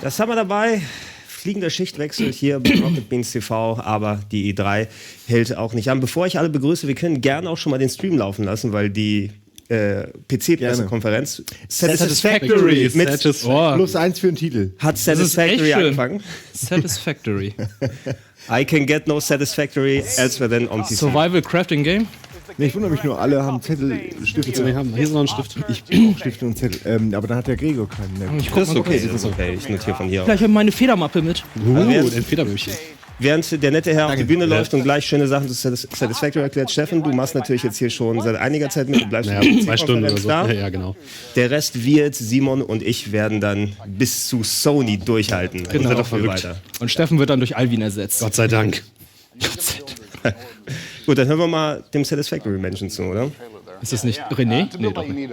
Das haben wir dabei. Fliegender Schichtwechsel hier bei Rocket Beans TV, aber die E3 hält auch nicht an. Bevor ich alle begrüße, wir können gerne auch schon mal den Stream laufen lassen, weil die PC-Pressekonferenz Satisfactory mit +1 für den Titel. Hat Satisfactory angefangen. Satisfactory. I can get no satisfactory elsewhere than on PC. Survival Crafting Game? Nee, ich wundere mich nur, alle haben Zettel, Stifte. Hier ist noch ein Stift. Ich brauche Stifte und Zettel. Aber dann hat der Gregor keinen mehr. Das ist okay, das ist okay. Ich notiere von hier aus. Gleich habe meine Federmappe mit. Ein Federmöbchen. Während der nette Herr auf die Bühne läuft und gleich schöne Sachen zu Satisfactory erklärt, Steffen, du machst natürlich jetzt hier schon seit einiger Zeit mit. Du bleibst 2 Stunden oder so. Ja, genau. Der Rest, wir jetzt, Simon und ich, werden dann bis zu Sony durchhalten. Genau, doch verrückt. Und Steffen wird dann durch Alvin ersetzt. Gott sei Dank. Gut, dann hören wir mal dem Satisfactory Menschen zu, oder? Ist das nicht René? Nee, doch nicht.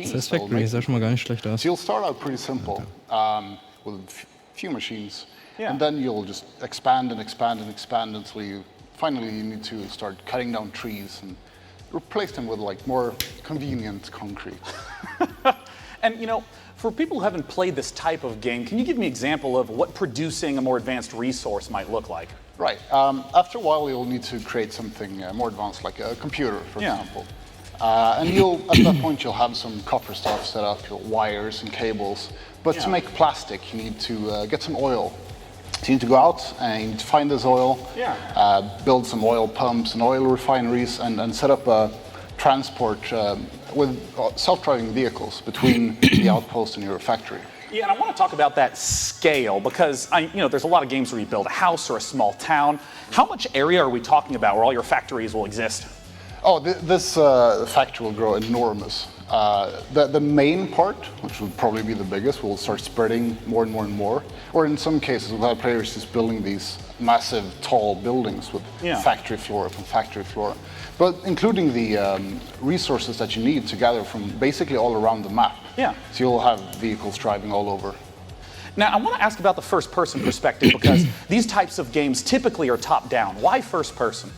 Satisfactory sah schon mal gar nicht schlecht aus. So you'll start out pretty simple with a few machines, and then you'll just expand and expand and expand until you finally need to start cutting down trees and replace them with like more convenient concrete. And you know, for people who haven't played this type of game, can you give me an example of what producing a more advanced resource might look like? Right. After a while, you'll need to create something more advanced, like a computer, for example. And at that point, you'll have some copper stuff set up, wires and cables. But to make plastic, you need to get some oil. So you need to go out and you need to find this oil, build some oil pumps and oil refineries, and set up a transport with self-driving vehicles between the outpost and your factory. Yeah, and I want to talk about that scale because there's a lot of games where you build a house or a small town. How much area are we talking about where all your factories will exist? Oh, this factory will grow enormous. The main part, which will probably be the biggest, will start spreading more and more and more. Or in some cases, we'll have players just building these massive, tall buildings with factory floor upon factory floor. But including the resources that you need to gather from basically all around the map. Yeah. So you'll have vehicles driving all over. Now, I want to ask about the first-person perspective because these types of games typically are top-down. Why first-person?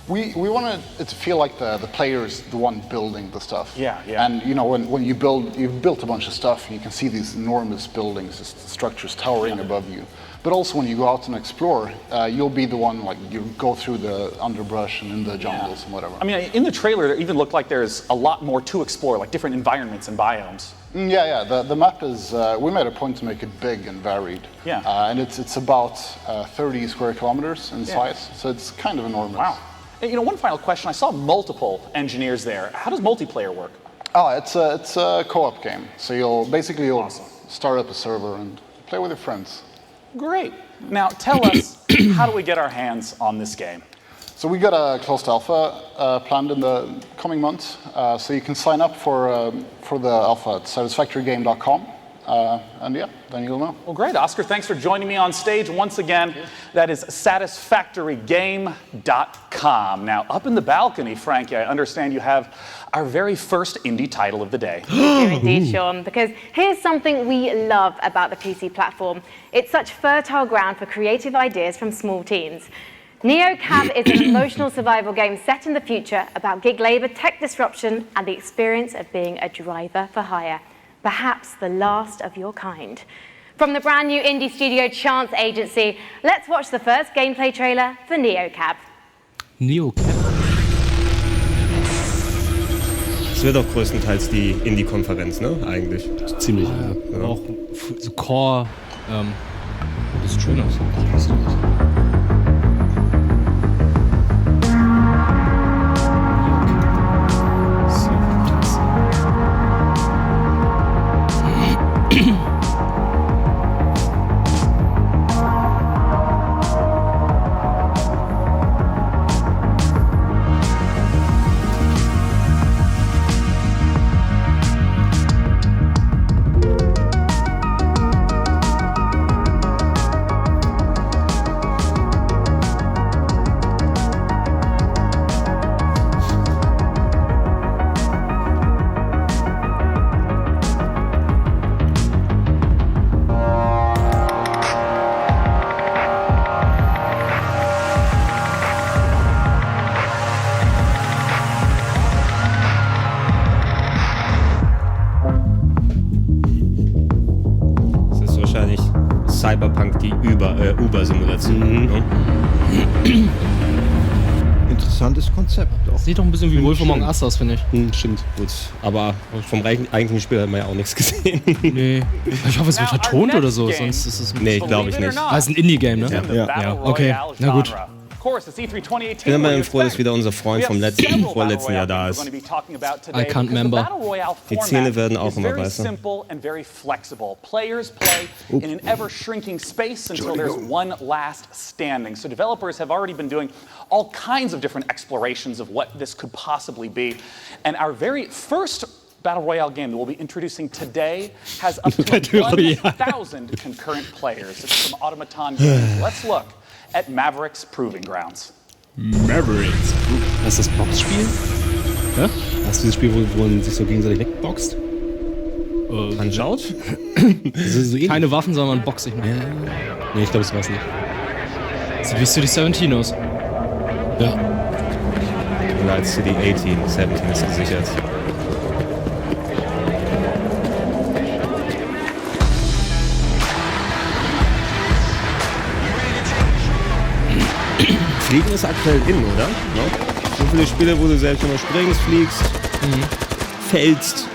We wanted it to feel like the player is the one building the stuff. Yeah. And when you've built a bunch of stuff, and you can see these enormous buildings, these structures towering above you. But also when you go out and explore, you'll be the one, like, you go through the underbrush and in the jungles and whatever. I mean, in the trailer, it even looked like there's a lot more to explore, like different environments and biomes. The map is, we made a point to make it big and varied. Yeah. And it's about 30 square kilometers in size, so it's kind of enormous. Wow. And, one final question. I saw multiple engineers there. How does multiplayer work? It's a co-op game. So you'll start up a server and play with your friends. Great. Now tell us, how do we get our hands on this game? So we got a closed alpha planned in the coming months. So you can sign up for the alpha at satisfactorygame.com. Then you'll know. Well, great. Oscar, thanks for joining me on stage once again. That is satisfactorygame.com. Now, up in the balcony, Frankie, I understand you have our very first indie title of the day. We do indeed, Sean, because here's something we love about the PC platform. It's such fertile ground for creative ideas from small teams. NeoCab is an emotional survival game set in the future about gig labor, tech disruption, and the experience of being a driver for hire. Perhaps the last of your kind. From the brand new indie studio Chance Agency, let's watch the first gameplay trailer for NeoCab. Das wird auch größtenteils die Indie-Konferenz, ne? Eigentlich. Ziemlich, ja. Auch so Core, das ist schön aus. Cyberpunk die Uber-Simulation. Ne? Interessantes Konzept. Doch. Sieht doch ein bisschen wie Wolf Among Us aus, finde ich. Stimmt, gut. Aber vom eigentlichen Spiel haben wir ja auch nichts gesehen. Nee. Ich hoffe, es wird vertont oder so, sonst ist es... Nee, glaube ich nicht. Ah, ist ein Indie-Game, ne? Ja. Okay, na gut. Ich bin immer froh, dass wieder unser Freund vom vorletzten Jahr da ist. I can't remember. Die Zähne werden auch immer besser. Players play in an ever-shrinking space until there's one last standing. So developers have already been doing all kinds of different explorations of what this could possibly be. And our very first Battle Royale game that we'll be introducing today has up to 1,000 concurrent players. It's from Automaton Games. Let's look at Maverick's Proving Grounds. Mavericks. Das ist das Boxspiel? Ja? Das ist dieses Spiel, wo man sich so gegenseitig wegboxt? Anschaut? So Keine Waffen, sondern man boxt sich nur. Nee, ich glaube, das war's nicht. Sieht wie City 17 aus. Ja. Oder als City 18. 17 ist gesichert. Fliegen ist aktuell in, oder? No? So viele Spiele, wo du selbst immer springst, fliegst, fällst.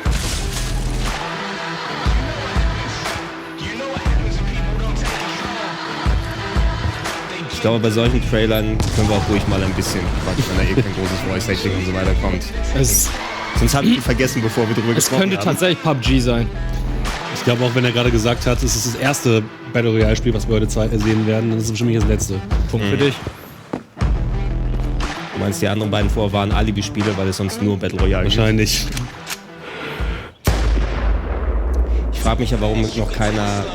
Ich glaube, bei solchen Trailern können wir auch ruhig mal ein bisschen Quatsch, wenn da eh kein großes Voice-Acting und so weiter kommt. Sonst haben wir vergessen, bevor wir drüber gesprochen haben. Es könnte tatsächlich PUBG sein. Ich glaube auch, wenn er gerade gesagt hat, es ist das erste Battle Royale Spiel, was wir heute sehen werden, dann ist es bestimmt nicht das letzte. Punkt für dich. Du meinst, die anderen beiden vorher waren Alibi-Spiele, weil es sonst nur Battle Royale gibt? Wahrscheinlich. Ich frage mich ja, warum noch keiner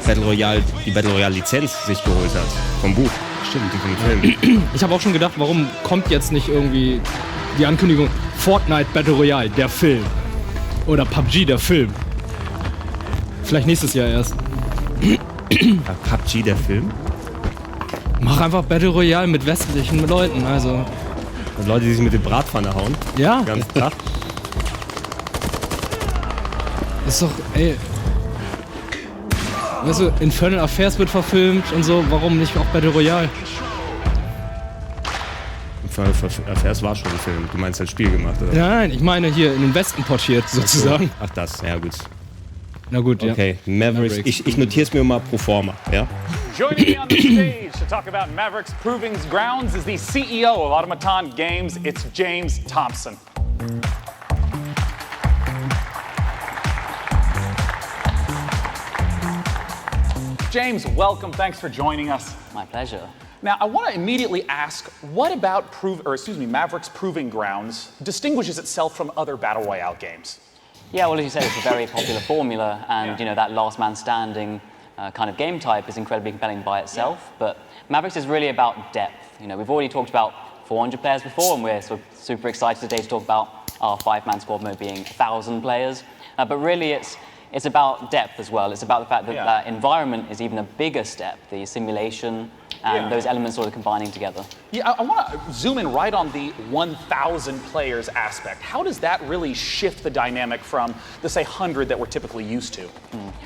die Battle Royale-Lizenz sich geholt hat. Vom Buch. Stimmt, die vom Film. Ich habe auch schon gedacht, warum kommt jetzt nicht irgendwie die Ankündigung Fortnite Battle Royale, der Film. Oder PUBG, der Film. Vielleicht nächstes Jahr erst. PUBG, der Film? Mach einfach Battle Royale mit westlichen Leuten, also. Und Leute, die sich mit dem Bratpfanne hauen. Ja. Den ganzen Tag. Ist doch, ey. Weißt du, Infernal Affairs wird verfilmt und so, warum nicht auch Battle Royale? Infernal Affairs war schon ein Film. Du meinst, als Spiel gemacht, oder? Nein, ich meine hier in den Westen portiert, sozusagen. Ach, das, ja gut. Na gut, ja. Okay, Mavericks. Ich notiere es mir mal pro forma, ja? Joining me on the stage to talk about Maverick's Proving Grounds is the CEO of Automaton Games. It's James Thompson. James, welcome. Thanks for joining us. My pleasure. Now, I want to immediately ask, what about Maverick's Proving Grounds distinguishes itself from other Battle Royale games? Yeah, well, as you said, it's a very popular formula, and you know that last man standing kind of game type is incredibly compelling by itself. But Mavericks is really about depth. You know, we've already talked about 400 players before, and we're sort of super excited today to talk about our 5-man squad mode being 1,000 players. But really, it's about depth as well. It's about the fact that that environment is even a bigger step, the simulation and those elements sort of combining together. Yeah, I want to zoom in right on the 1,000 players aspect. How does that really shift the dynamic from the, say, 100 that we're typically used to?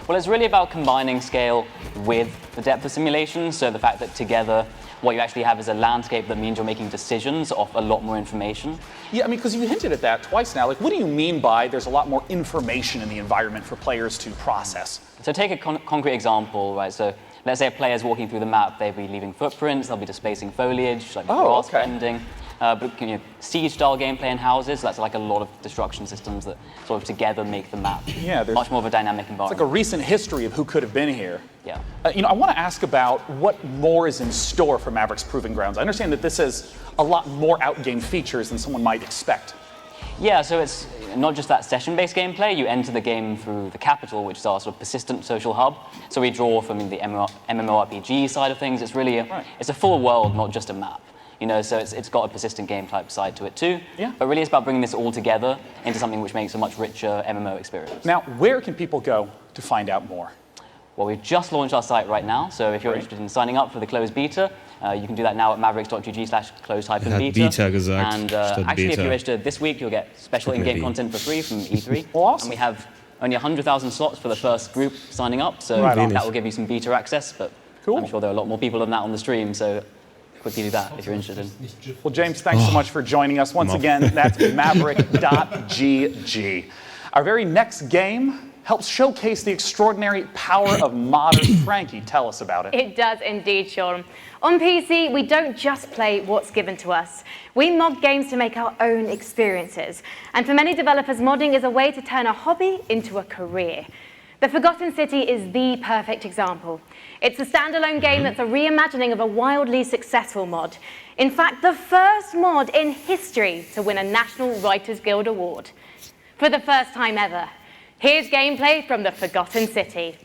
Well, it's really about combining scale with the depth of simulation. So the fact that together, what you actually have is a landscape that means you're making decisions off a lot more information. Yeah, I mean, because you hinted at that twice now. Like, what do you mean by there's a lot more information in the environment for players to process? So take a concrete example, right? So let's say a player's walking through the map, they'll be leaving footprints, they'll be displacing foliage, like grass bending. But you know, siege-style gameplay in houses, that's like a lot of destruction systems that sort of together make the map. Yeah, there's much more of a dynamic environment. It's like a recent history of who could have been here. Yeah. You know, I want to ask about what more is in store for Maverick's Proving Grounds. I understand that this has a lot more out-game features than someone might expect. Yeah, so it's not just that session-based gameplay. You enter the game through the capital, which is our sort of persistent social hub. So we draw from the MMORPG side of things. It's really it's a full world, not just a map. You know, so it's got a persistent game type side to it too. Yeah. But really, it's about bringing this all together into something which makes a much richer MMO experience. Now, where can people go to find out more? Well, we've just launched our site right now, so if you're interested in signing up for the closed beta, you can do that now at mavericks.gg/closed-beta. Beta gesagt, and actually, if you register this week, you'll get special in-game content for free from E3. Well, awesome. And we have only 100,000 slots for the first group signing up, so that will give you some beta access, but I'm sure there are a lot more people than that on the stream, so quickly do that if you're interested. Well, James, thanks so much for joining us. Once again, that's Maverick.gg. Our very next game helps showcase the extraordinary power of modern Frankie. Tell us about it. It does indeed, Sean. On PC, we don't just play what's given to us. We mod games to make our own experiences. And for many developers, modding is a way to turn a hobby into a career. The Forgotten City is the perfect example. It's a standalone game that's a reimagining of a wildly successful mod. In fact, the first mod in history to win a National Writers Guild Award. For the first time ever. Here's gameplay from the Forgotten City.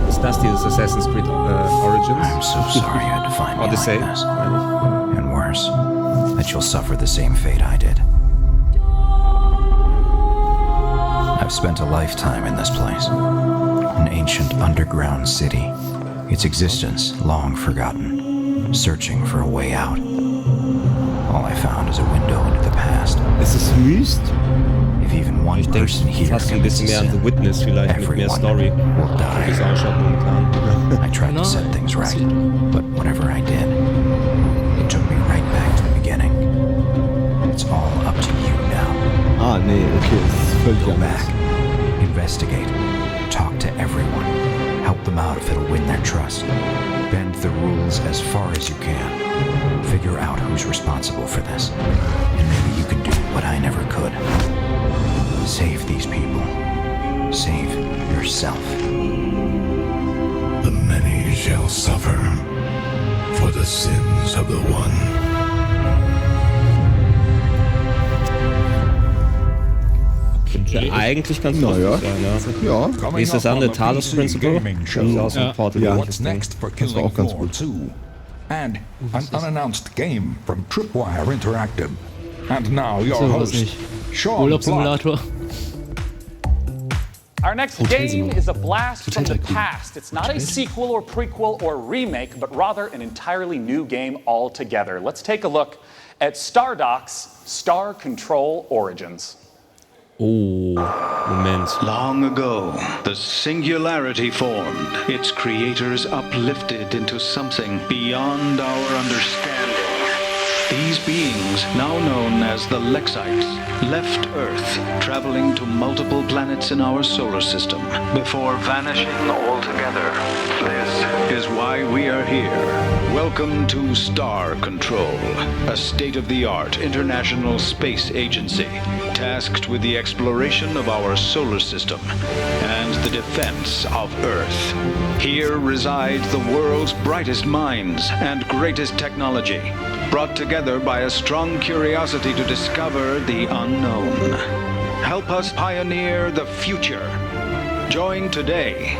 Ist das dieses Assassin's Creed Origins? I'm so sorry you had to find me Odyssey. like this. And worse, that you'll suffer the same fate I did. I've spent a lifetime in this place, an ancient underground city, its existence long forgotten, searching for a way out. All I found is a window into the past. Ist es Myst? If even one person here Fast ein bisschen mehr an The Witness vielleicht mit mehr Story. will die. Wie es ausschaut momentan. I tried to set things right, but whatever I did, it took me right back to the beginning. It's all up to you now. Ah, nee, okay, das ist völlig Go anders. back, investigate, talk to everyone, help them out if it'll win their trust. Bend the rules as far as you can. Figure out who's responsible for this. And maybe you can do what I never could. Save these people. Save yourself. The many shall suffer for the sins of the one. Eigentlich ganz lustig sein, ja. Wie ist das andere? Talos Principle? Das ist aus dem Portal. Ja. What's next for Das war auch Killing ganz Floor gut. 2? And an unannounced game from Tripwire Interactive. And now your So, was host, nicht. Sean Plott. Urlaubssimulator. Our next game is a blast from the past. It's not a sequel or prequel or remake, but rather an entirely new game altogether. Let's take a look at Stardock's Star Control Origins. Oh, Moment. Long ago, the Singularity formed, its creators uplifted into something beyond our understanding. These beings, now known as the Lexites, left Earth, traveling to multiple planets in our solar system, before vanishing altogether. This is why we are here. Welcome to Star Control, a state-of-the-art international space agency tasked with the exploration of our solar system and the defense of Earth. Here reside the world's brightest minds and greatest technology, brought together by a strong curiosity to discover the unknown. Help us pioneer the future. Join today.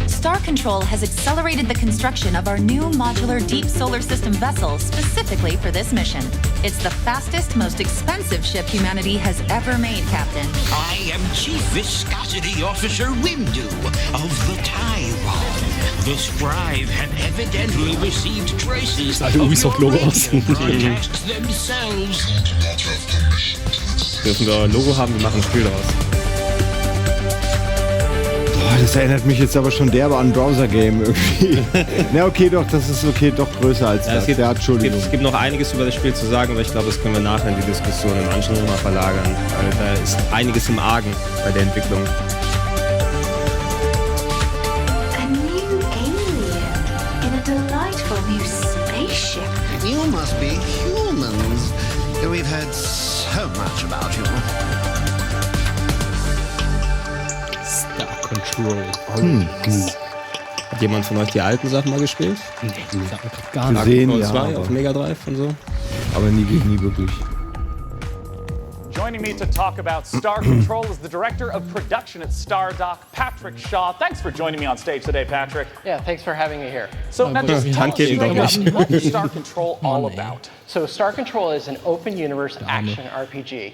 Star Control has accelerated the construction of our new modular deep solar system vessel specifically for this mission. It's the fastest, most expensive ship humanity has ever made, Captain. I am Chief Viscosity Officer Windu of the Taiwan. The Scribe have evidently received traces of your broadcasts themselves. Dürfen wir ein Logo haben, wir machen ein Spiel daraus. Das erinnert mich jetzt aber schon derbe an ein Browser-Game irgendwie. Na okay, doch, das ist okay, doch größer als das. Entschuldigung. Es gibt noch einiges über das Spiel zu sagen, aber ich glaube, das können wir nachher in die Diskussion im Anschluss nochmal verlagern. Weil da ist einiges im Argen bei der Entwicklung. A new alien in a delightful new spaceship. You must be humans. We've heard so much about you. Control. Hat jemand von euch die alten Sachen mal gespielt? Nee, gar nicht. Gesehen, ja, 2 aber auf Mega Drive und so? Aber nie wirklich. Joining me to talk about Star Control is the Director of Production at StarDoc, Patrick Shaw. Thanks for joining me on stage today, Patrick. Yeah, thanks for having me here. So now just tell us straight up, what is Star Control all about? So Star Control is an open universe action RPG.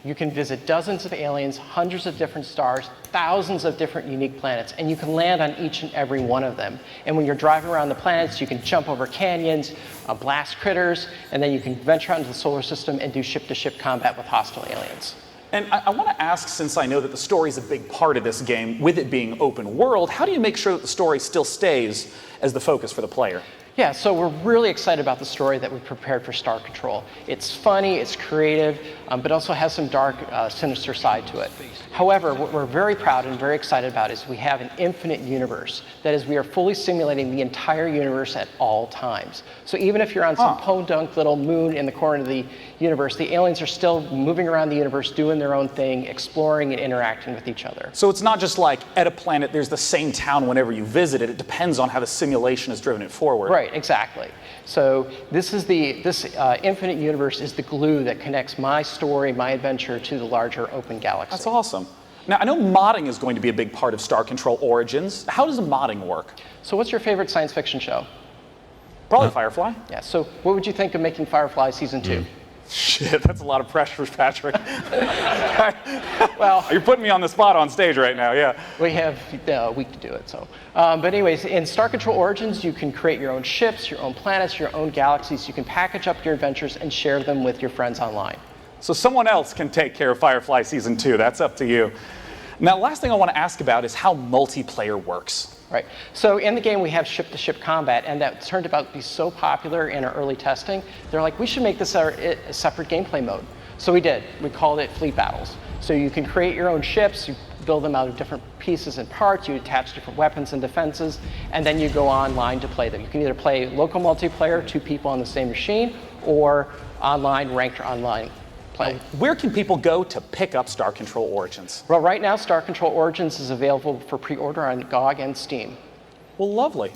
You can visit dozens of aliens, hundreds of different stars, thousands of different unique planets, and you can land on each and every one of them. And when you're driving around the planets, you can jump over canyons, blast critters, and then you can venture out into the solar system and do ship-to-ship combat with hostile aliens. And I want to ask, since I know that the story is a big part of this game, with it being open world, how do you make sure that the story still stays as the focus for the player? Yeah, so we're really excited about the story that we prepared for Star Control. It's funny, it's creative, but also has some dark, sinister side to it. However, what we're very proud and very excited about is we have an infinite universe. That is, we are fully simulating the entire universe at all times. So even if you're on some podunk little moon in the corner of the universe, the aliens are still moving around the universe, doing their own thing, exploring and interacting with each other. So it's not just like at a planet there's the same town whenever you visit it. It depends on how the simulation has driven it forward. Right, exactly. So this infinite universe is the glue that connects my story, my adventure, to the larger open galaxy. That's awesome. Now, I know modding is going to be a big part of Star Control Origins. How does modding work? So what's your favorite science fiction show? Probably Firefly. Yeah, so what would you think of making Firefly Season 2? Shit, that's a lot of pressure, Patrick. Well, you're putting me on the spot on stage right now, yeah. We have a week to do it, so. But anyways, in Star Control Origins, you can create your own ships, your own planets, your own galaxies. You can package up your adventures and share them with your friends online. So someone else can take care of Firefly Season 2. That's up to you. Now, last thing I want to ask about is how multiplayer works. Right. So in the game, we have ship-to-ship combat, and that turned out to be so popular in our early testing. They're like, we should make this a separate gameplay mode. So we did. We called it Fleet Battles. So you can create your own ships, you build them out of different pieces and parts, you attach different weapons and defenses, and then you go online to play them. You can either play local multiplayer, 2 people on the same machine, or online, ranked or online play. Where can people go to pick up Star Control Origins? Well, right now, Star Control Origins is available for pre-order on GOG and Steam. Well, lovely.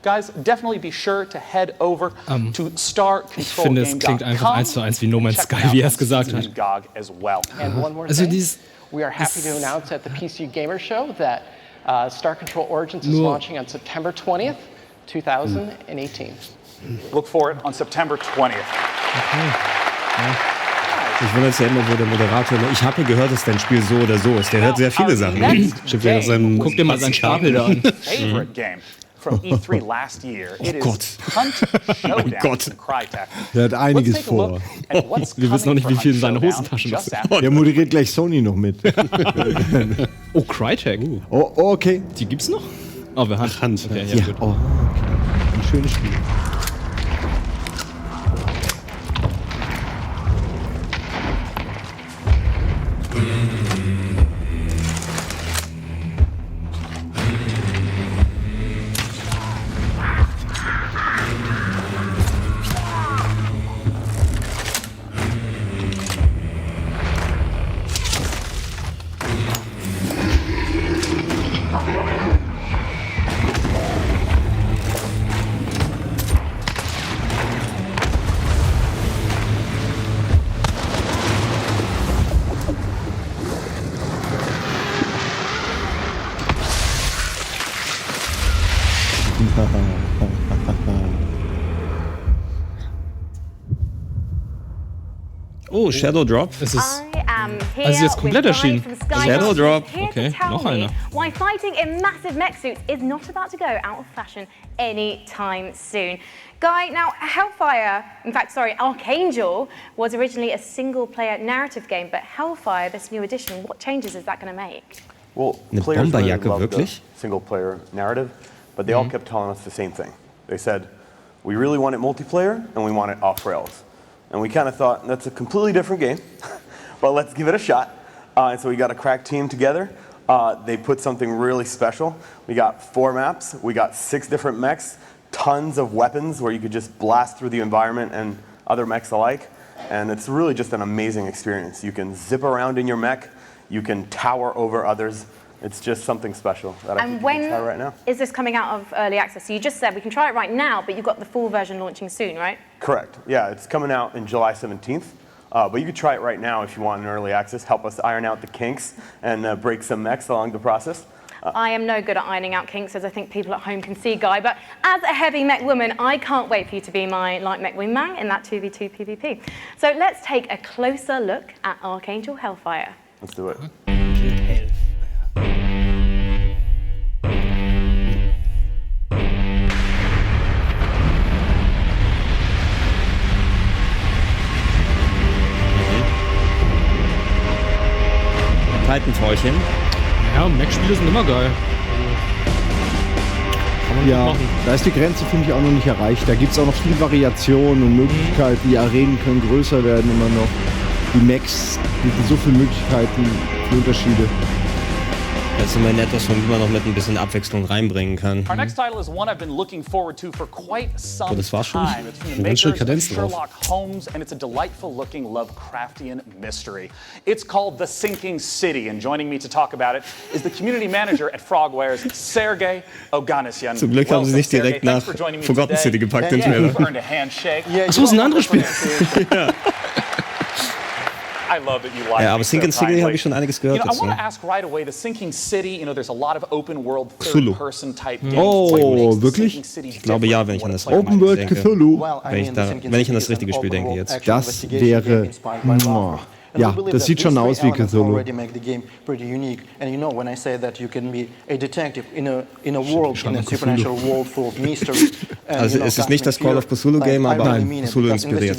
Guys, definitely be sure to head over to starcontrolgame.com. Ich finde, es klingt einfach 1:1 wie No Man's Sky, wie er es gesagt hat. GOG as well. And one more thing, we are happy to announce at the PC Gamer Show that Star Control Origins is launching on September 20th, 2018. Look for it on September 20th. Okay. Ja. Ich wundere ja immer, wo der Moderator immer, ich habe gehört, dass dein Spiel so oder so ist. Der hört sehr viele Sachen. Guck dir mal seinen Stapel da an. Favorite game from E3 last year. It is Hunt Showdown from Crytek. Der hat einiges vor. Wir wissen noch nicht, wie viel in seiner Hosentasche noch sind. Der moderiert gleich Sony noch mit. Oh, Crytek. Oh, okay. Die gibt's noch? Oh, wir haben Hunt. Okay, ja, gut. Oh, okay. Ein schönes Spiel. Oh, Shadow Drop. Es ist jetzt komplett erschienen. Shadow Drop. Okay, noch einer. Why fighting in massive mech suits is not about to go out of fashion anytime soon. Guy, now Hellfire, Archangel was originally a single-player narrative game, but Hellfire, this new edition, what changes is that going to make? Well, players really loved the single-player narrative, but they all kept telling us the same thing. They said, we really want it multiplayer, and we want it off-rails. And we kind of thought, that's a completely different game, but let's give it a shot. And so we got a crack team together. They put something really special. We got 4 maps. We got 6 different mechs, tons of weapons where you could just blast through the environment and other mechs alike. And it's really just an amazing experience. You can zip around in your mech. You can tower over others. It's just something special that I think you can try right now. Is this coming out of early access? So you just said we can try it right now, but you've got the full version launching soon, right? Correct. Yeah, it's coming out in July 17th. But you could try it right now if you want in early access. Help us iron out the kinks and break some mechs along the process. I am no good at ironing out kinks, as I think people at home can see, Guy, but as a heavy mech woman, I can't wait for you to be my light mech wingman in that 2v2 PvP. So let's take a closer look at Archangel Hellfire. Let's do it. Titanfräuchen. Ja, Mech-Spiele sind immer geil. Ja, da ist die Grenze, finde ich, auch noch nicht erreicht. Da gibt es auch noch viel Variation und Möglichkeiten. Die Arenen können größer werden immer noch. Die Mechs bieten so viele Möglichkeiten, viele Unterschiede. Das ist immer nett, dass man immer noch mit ein bisschen Abwechslung reinbringen kann. Our next title is one I've been looking forward to for quite some das war's schon? time. It's from the Ganz schön makers of Kadenz drauf. Sherlock Holmes, and it's a delightful looking Lovecraftian mystery. It's called The Sinking City, and joining me to talk about it is the community manager at Frogwares, Sergey Oganessian. Zum Glück haben sie nicht direkt nach Forgotten City gepackt, den Trailer. Earned a handshake. Das muss ein anderes Spiel. I love that you like Ja, aber Sinking City habe ich schon einiges gehört I dazu. want to ask right away, The Sinking City, there's a lot of open world third-person type games. Oh, wirklich? Ich glaube ja, wenn ich an das Open World Cthulhu. Wenn ich an das richtige Spiel denke jetzt. Das wäre... Ja, das sieht schon aus wie Cthulhu. Already make the game pretty unique. And when I say that you can be a detective in a world, in a supernatural world full of mystery. Also es ist nicht das Call of Cthulhu Game, aber Cthulhu inspiriert.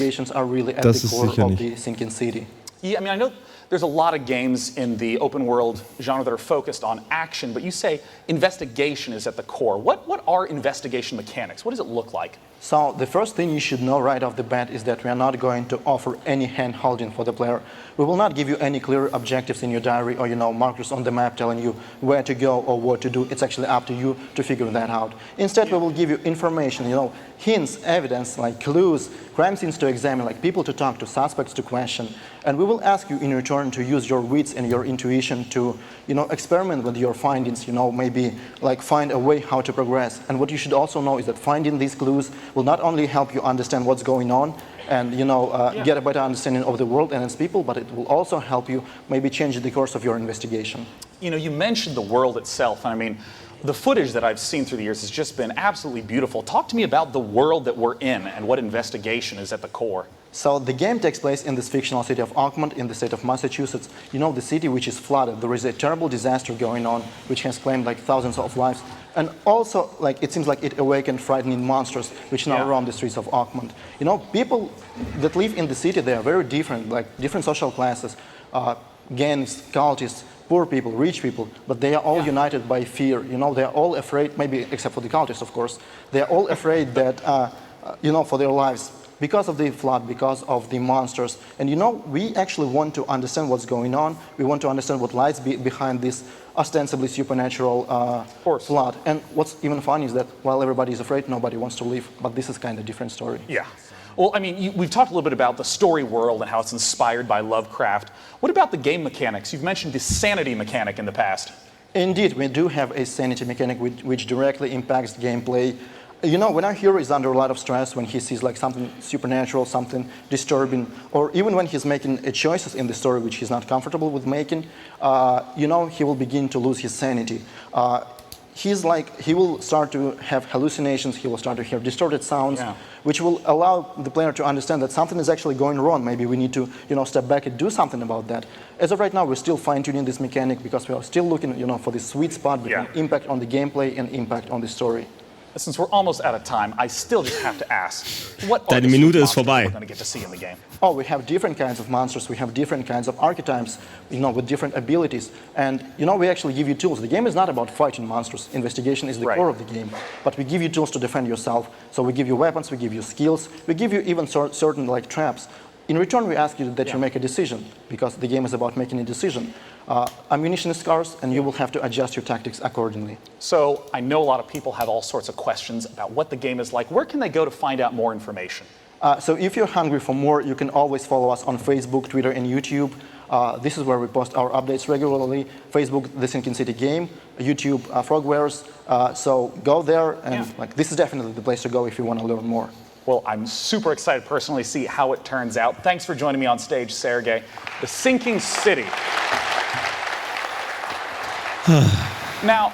Das ist sicher nicht. Yeah, I know there's a lot of games in the open world genre that are focused on action, but you say investigation is at the core. What are investigation mechanics? What does it look like? So the first thing you should know right off the bat is that we are not going to offer any hand-holding for the player. We will not give you any clear objectives in your diary or markers on the map telling you where to go or what to do. It's actually up to you to figure that out. Instead, we will give you information, hints, evidence, like clues, crime scenes to examine, like people to talk to, suspects to question. And we will ask you in return to use your wits and your intuition to, experiment with your findings, maybe like find a way how to progress. And what you should also know is that finding these clues will not only help you understand what's going on and get a better understanding of the world and its people, but it will also help you maybe change the course of your investigation. You mentioned the world itself, and the footage that I've seen through the years has just been absolutely beautiful. Talk to me about the world that we're in and what investigation is at the core. So the game takes place in this fictional city of Oakmont in the state of Massachusetts. The city which is flooded. There is a terrible disaster going on which has claimed thousands of lives. And also, it seems like it awakened frightening monsters which now roam the streets of Oakmont. People that live in the city, they are very different, different social classes, gangs, cultists, poor people, rich people, but they are all united by fear. They are all afraid, maybe except for the cultists, of course. They are all afraid that, for their lives. Because of the flood, because of the monsters. And we actually want to understand what's going on. We want to understand what lies behind this ostensibly supernatural flood. And what's even funny is that while everybody is afraid, nobody wants to leave. But this is kind of a different story. Yeah. Well, we've talked a little bit about the story world and how it's inspired by Lovecraft. What about the game mechanics? You've mentioned the sanity mechanic in the past. Indeed, we do have a sanity mechanic which directly impacts gameplay. When our hero is under a lot of stress, when he sees something supernatural, something disturbing, or even when he's making choices in the story which he's not comfortable with making, he will begin to lose his sanity. He will start to have hallucinations, he will start to hear distorted sounds, which will allow the player to understand that something is actually going wrong. Maybe we need to, step back and do something about that. As of right now, we're still fine-tuning this mechanic because we are still looking, for the sweet spot between impact on the gameplay and impact on the story. Since we're almost out of time, I still just have to ask, what are Deine the Minute ist monsters vorbei. we're going to get to see in the game? Oh, we have different kinds of monsters, we have different kinds of archetypes, with different abilities. And, we actually give you tools. The game is not about fighting monsters. Investigation is the core of the game. But we give you tools to defend yourself. So we give you weapons, we give you skills, we give you even certain traps. In return, we ask you that you make a decision, because the game is about making a decision. Ammunition is scarce, and you will have to adjust your tactics accordingly. So I know a lot of people have all sorts of questions about what the game is like. Where can they go to find out more information? So if you're hungry for more, you can always follow us on Facebook, Twitter, and YouTube. This is where we post our updates regularly. Facebook, The Sinking City Game, YouTube, Frogwares. So go there, and this is definitely the place to go if you want to learn more. Well, I'm super excited personally to see how it turns out. Thanks for joining me on stage, Sergey. The Sinking City. Now,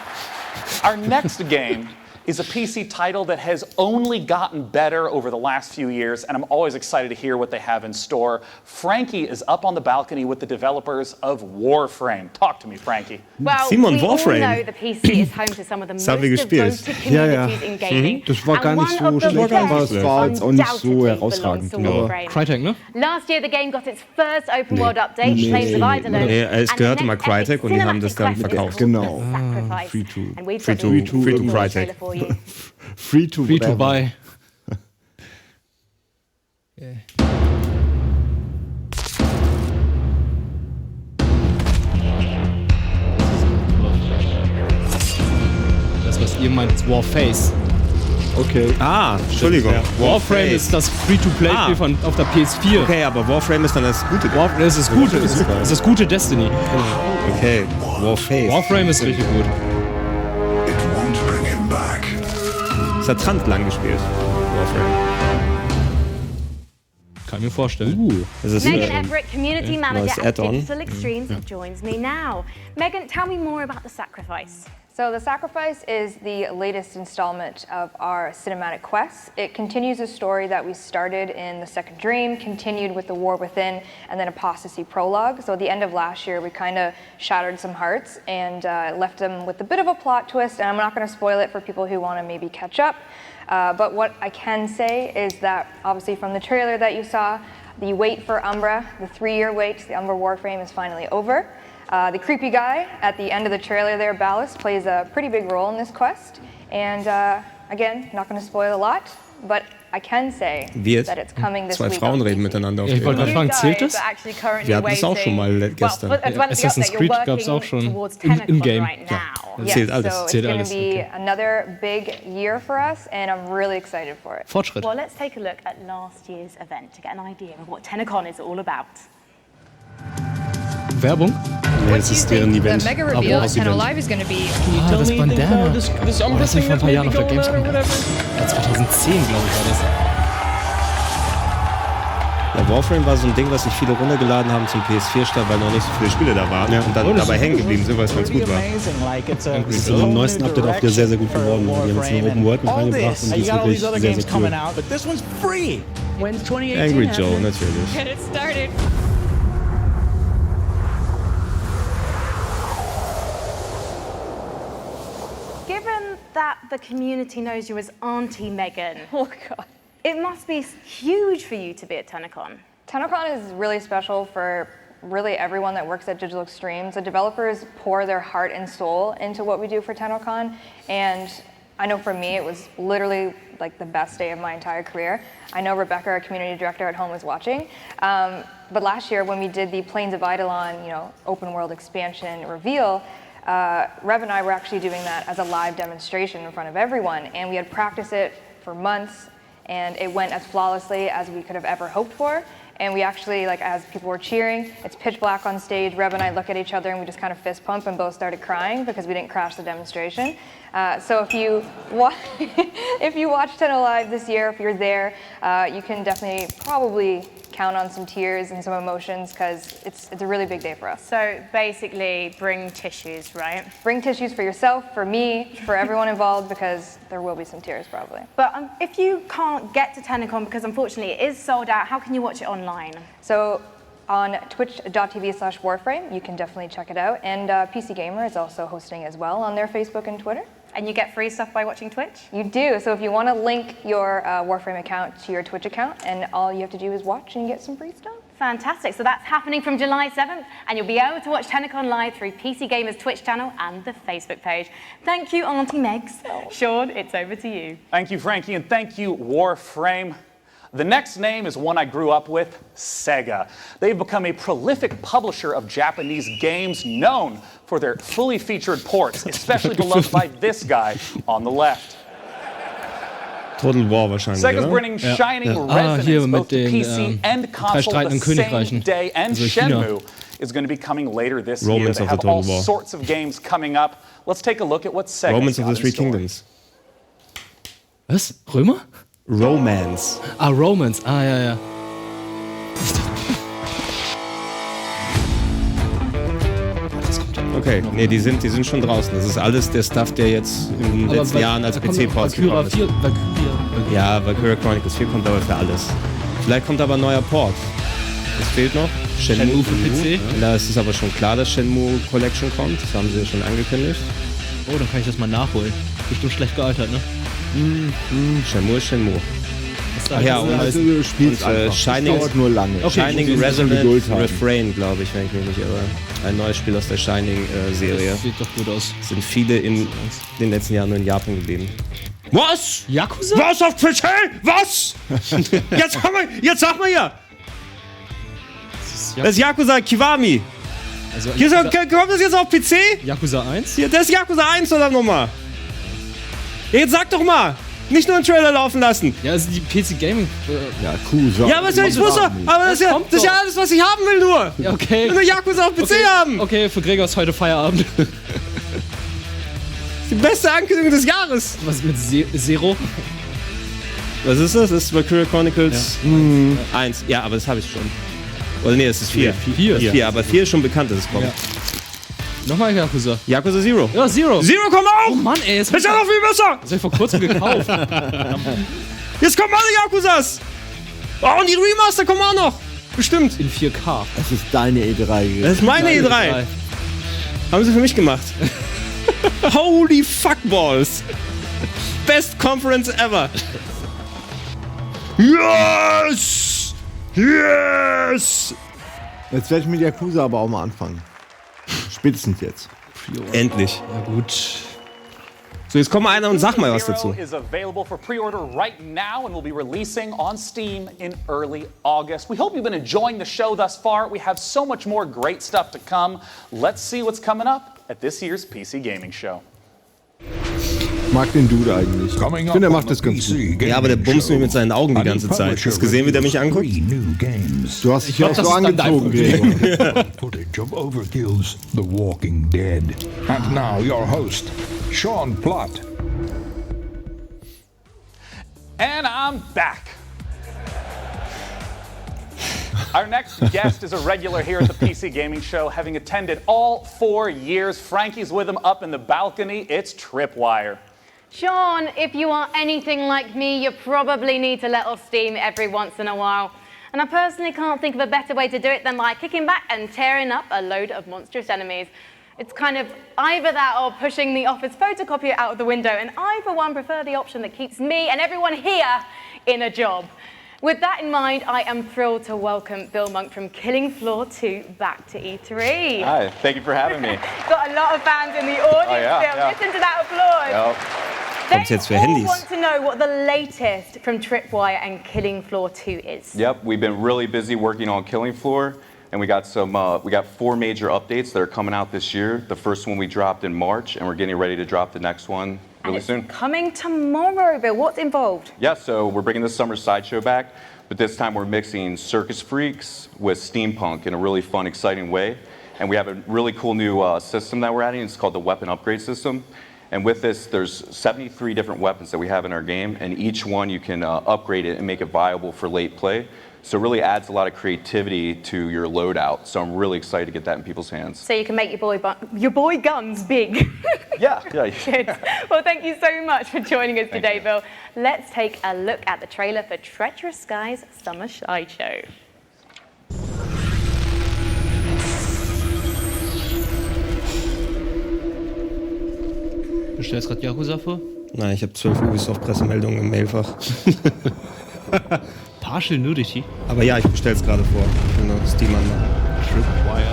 our next game is a PC title that has only gotten better over the last few years, and I'm always excited to hear what they have in store. Frankie is up on the balcony with the developers of Warframe. Talk to me, Frankie. Well, Simon, we all Warframe. know the PC is home to some of the most devoted communities in gaming. Das war gar nicht so schlecht, aber es war jetzt auch nicht so herausragend. Crytek, ne? Last year the game got its first open world update, Flames of Idleness. Nee, es gehörte mal Crytek und die haben das dann verkauft. Genau. Free to Crytek. Free to buy. Das, was ihr meint, ist Warface. Okay. Entschuldigung. Warframe ist das Free-to-Play-Spiel von auf der PS4. Okay, aber Warframe ist dann das gute. Das ist das gute Destiny. Okay, Warface. Warframe ist richtig gut. Das hat Trant lang gespielt. Warframe. Kann ich mir vorstellen. Das ist Megan Everett, Community Manager at Add-on. Digital Extremes, joins me now. Megan, tell me more about The Sacrifice. So The Sacrifice is the latest installment of our cinematic quest. It continues a story that we started in The Second Dream, continued with The War Within, and then Apostasy Prologue. So at the end of last year, we kind of shattered some hearts and left them with a bit of a plot twist, and I'm not going to spoil it for people who want to maybe catch up. But what I can say is that, obviously from the trailer that you saw, the wait for Umbra, the 3-year wait to the Umbra Warframe is finally over. The creepy guy at the end of the trailer there, Ballast, plays a pretty big role in this quest. And again, not going to spoil a lot, but I can say that it's coming this Zwei week. Frauen reden miteinander auf Ich wollte gerade fragen, zählt das? Wir hatten es auch schon mal gestern. Assassin's Creed gab es auch schon im Game. Zählt alles. So it's Zählt going alles. to be another big year for us, and I'm really excited for it. Fortschritt. Well, let's take a look at last year's event to get an idea of what TennoCon is all about. Werbung? Nee, das ist deren Event. The mega reveal at Tenno Live is going to be. Das Bandana. Das war vor ein paar Jahren auf der Gamescom. 2010, glaube ich, war das. Ja, Warframe war so ein Ding, was sich viele runtergeladen haben zum PS4-Start, weil noch nicht so viele Spiele da waren. Und dann dabei hängen geblieben sind, weil es ganz gut war. Das ist im neuesten Update auch wieder sehr, sehr gut geworden. Die haben jetzt eine Open World mit reingebracht und die ist wirklich sehr, sehr cool. Angry Joe, natürlich. Get it started. Given that the community knows you as Auntie Megan, oh God, it must be huge for you to be at TennoCon. TennoCon is really special for really everyone that works at Digital Extremes. The developers pour their heart and soul into what we do for TennoCon, and I know for me it was literally like the best day of my entire career. I know Rebecca, our community director at home, is watching. But last year when we did the Plains of Eidolon, open world expansion reveal, Rev and I were actually doing that as a live demonstration in front of everyone, and we had practiced it for months, and it went as flawlessly as we could have ever hoped for. And we actually, as people were cheering, it's pitch black on stage. Rev and I look at each other and we just kind of fist pump and both started crying because we didn't crash the demonstration. So if you watch Tenno Live this year, if you're there, you can definitely probably count on some tears and some emotions because it's a really big day for us. So basically, bring tissues, right? Bring tissues for yourself, for me, for everyone involved, because there will be some tears probably. But if you can't get to TennoCon because unfortunately it is sold out, how can you watch it online? So on twitch.tv/Warframe, you can definitely check it out. And PC Gamer is also hosting as well on their Facebook and Twitter. And you get free stuff by watching Twitch? You do. So if you want to link your Warframe account to your Twitch account, and all you have to do is watch and you get some free stuff. Fantastic. So that's happening from July 7th, and you'll be able to watch TennoCon live through PC Gamer's Twitch channel and the Facebook page. Thank you, Auntie Megs. Sean, it's over to you. Thank you, Frankie, and thank you, Warframe. The next name is one I grew up with, Sega. They've become a prolific publisher of Japanese games known for their fully featured ports, especially beloved by this guy on the left. Total War wahrscheinlich, Sega's oder? bringing shining resonance both to PC and console the same day, and Shenmue is going to be coming later this year. They have all sorts of games coming up. Let's take a look at what Sega's Romans of got the Three in store. Kingdoms. Was? Römer? Romance. Ah, Romance. Ah, ja. Okay, nee, die sind schon draußen. Das ist alles der Stuff, der jetzt in den letzten Jahren als PC-Ports gekommen ist. Ja, Valkyria Chronicles 4 kommt aber für alles. Vielleicht kommt aber ein neuer Port. Was fehlt noch? Shenmue für PC? Da ist es aber schon klar, dass Shenmue Collection kommt. Das haben sie ja schon angekündigt. Oh, dann kann ich das mal nachholen. Bestimmt schlecht gealtert, ne? Shenmue ist Shenmue. Ach ja, und Shining, dauert nur lange. Okay, Shining Resonant Refrain, glaube ich, wenn ich mich nicht irre. Ein neues Spiel aus der Shining-Serie. Das sieht doch gut aus. Sind viele in den letzten Jahren nur in Japan geblieben. Was? Yakuza? Was auf PC? Was? Jetzt sag mal hier! Das ist Yakuza Kiwami. Also kommt das jetzt auf PC? Yakuza 1? Ja, das ist Yakuza 1 oder nochmal? Jetzt sag doch mal! Nicht nur einen Trailer laufen lassen. Ja, also die PC Gaming. Yakuza. Ja, aber ich wusste, aber das ist ja alles, was ich haben will nur. Ja, okay. Ich will nur Yakuza auf PC haben. Okay, für Gregor ist heute Feierabend. Die beste Ankündigung des Jahres. Was mit Zero? Was ist das? Das ist Valkyria Chronicles 1. Ja, aber das habe ich schon. Oder nee, es ist 4. 4, aber 4 ist schon bekannt, dass es kommt. Ja. Nochmal Yakuza. Yakuza Zero. Ja, Zero. Zero kommt auch! Oh Mann, ey. Ist ja noch viel besser! Das hab ich vor kurzem gekauft. Jetzt kommen alle Yakuzas! Oh, und die Remaster kommen auch noch! Bestimmt. In 4K. Das ist deine E3. Das ist meine E3. Haben sie für mich gemacht. Holy fuckballs! Best Conference ever! Yes! Yes! Jetzt werde ich mit Yakuza aber auch mal anfangen. Spätestens jetzt. Endlich. Ja, gut. So, jetzt komm mal einer und sag mal was dazu. Is available for pre-order right now and will be releasing on Steam in early August. We hope you've been enjoying the show thus far. We have so much more great stuff to come. Let's see what's coming up at this year's PC Gaming Show. Ich mag den Dude eigentlich. Ich finde, er macht das ganz gut. Ja, aber der bumst mich mit seinen Augen die ganze Zeit. Hast du gesehen, wie der mich anguckt? Du hast dich ja auch so angezogen, Gregor. Footage of Overkill's The Walking Dead. And now your host, Sean Plott. And I'm back. Our next guest is a regular here at the PC Gaming Show, having attended all 4 years. Frankie's with him up in the balcony. It's Tripwire. Sean, if you are anything like me, you probably need to let off steam every once in a while. And I personally can't think of a better way to do it than by kicking back and tearing up a load of monstrous enemies. It's kind of either that or pushing the office photocopier out of the window, and I, for one, prefer the option that keeps me and everyone here in a job. With that in mind, I am thrilled to welcome Bill Monk from Killing Floor 2 back to E3. Hi, thank you for having me. Got a lot of fans in the audience. Yeah. Listen to that applause. Kommt's jetzt für They all Handys? want to know what the latest from Tripwire and Killing Floor 2 is. Yep, we've been really busy working on Killing Floor, and we got 4 major updates that are coming out this year. The first one we dropped in March, and we're getting ready to drop the next one really soon. Coming tomorrow, Bill. What's involved? Yeah, so we're bringing the summer sideshow back, but this time we're mixing circus freaks with steampunk in a really fun, exciting way. And we have a really cool new system that we're adding. It's called the Weapon Upgrade System. And with this, there's 73 different weapons that we have in our game, and each one you can upgrade it and make it viable for late play. So it really adds a lot of creativity to your loadout. So I'm really excited to get that in people's hands. So you can make your boy guns big. Yeah. Good. Well, thank you so much for joining us today, Bill. Let's take a look at the trailer for Treacherous Skies Summer Sideshow. Du stellst gerade Yakuza vor? Nein, ich habe 12 Ubisoft-Pressemeldungen im Mailfach. Partial Nudity? Aber ja, ich bestell's gerade vor. Genau, Steam an. Tripwire.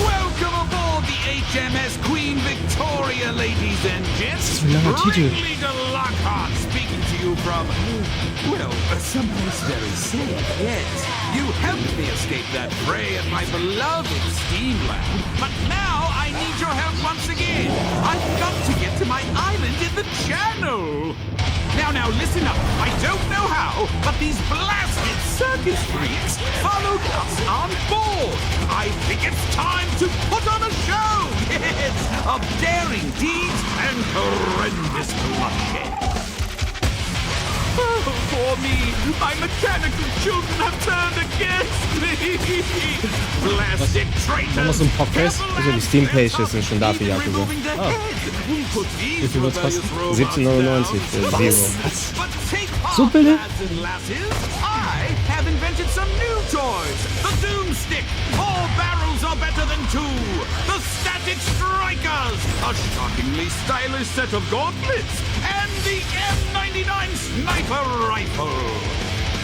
Welcome aboard the HMS Queen Victoria, ladies and gents. Really to Lockhart, speaking to you from, well, someplace very safe, yes. You helped me escape that fray at my beloved Steamland, but now I need your help once again. I've got to get to my island in the channel. Now Now, listen up. I don't know how, but these blasted circus freaks followed us on board. I think it's time to put on a show. Yes, of daring deeds and horrendous bloodshed. Oh, for me, my mechanical children have turned against me. Blasted traitors. So ein Podcast. Also die Steam-Pages sind schon da für Yakuza. Wie viel wird's kosten? 17,99 für Zero. So billig? I have invented some new toys. The Doomstick. 4 barrels are better than 2. The Static Strikers. A shockingly stylish set of gauntlets. And the M99 Sniper Rifle.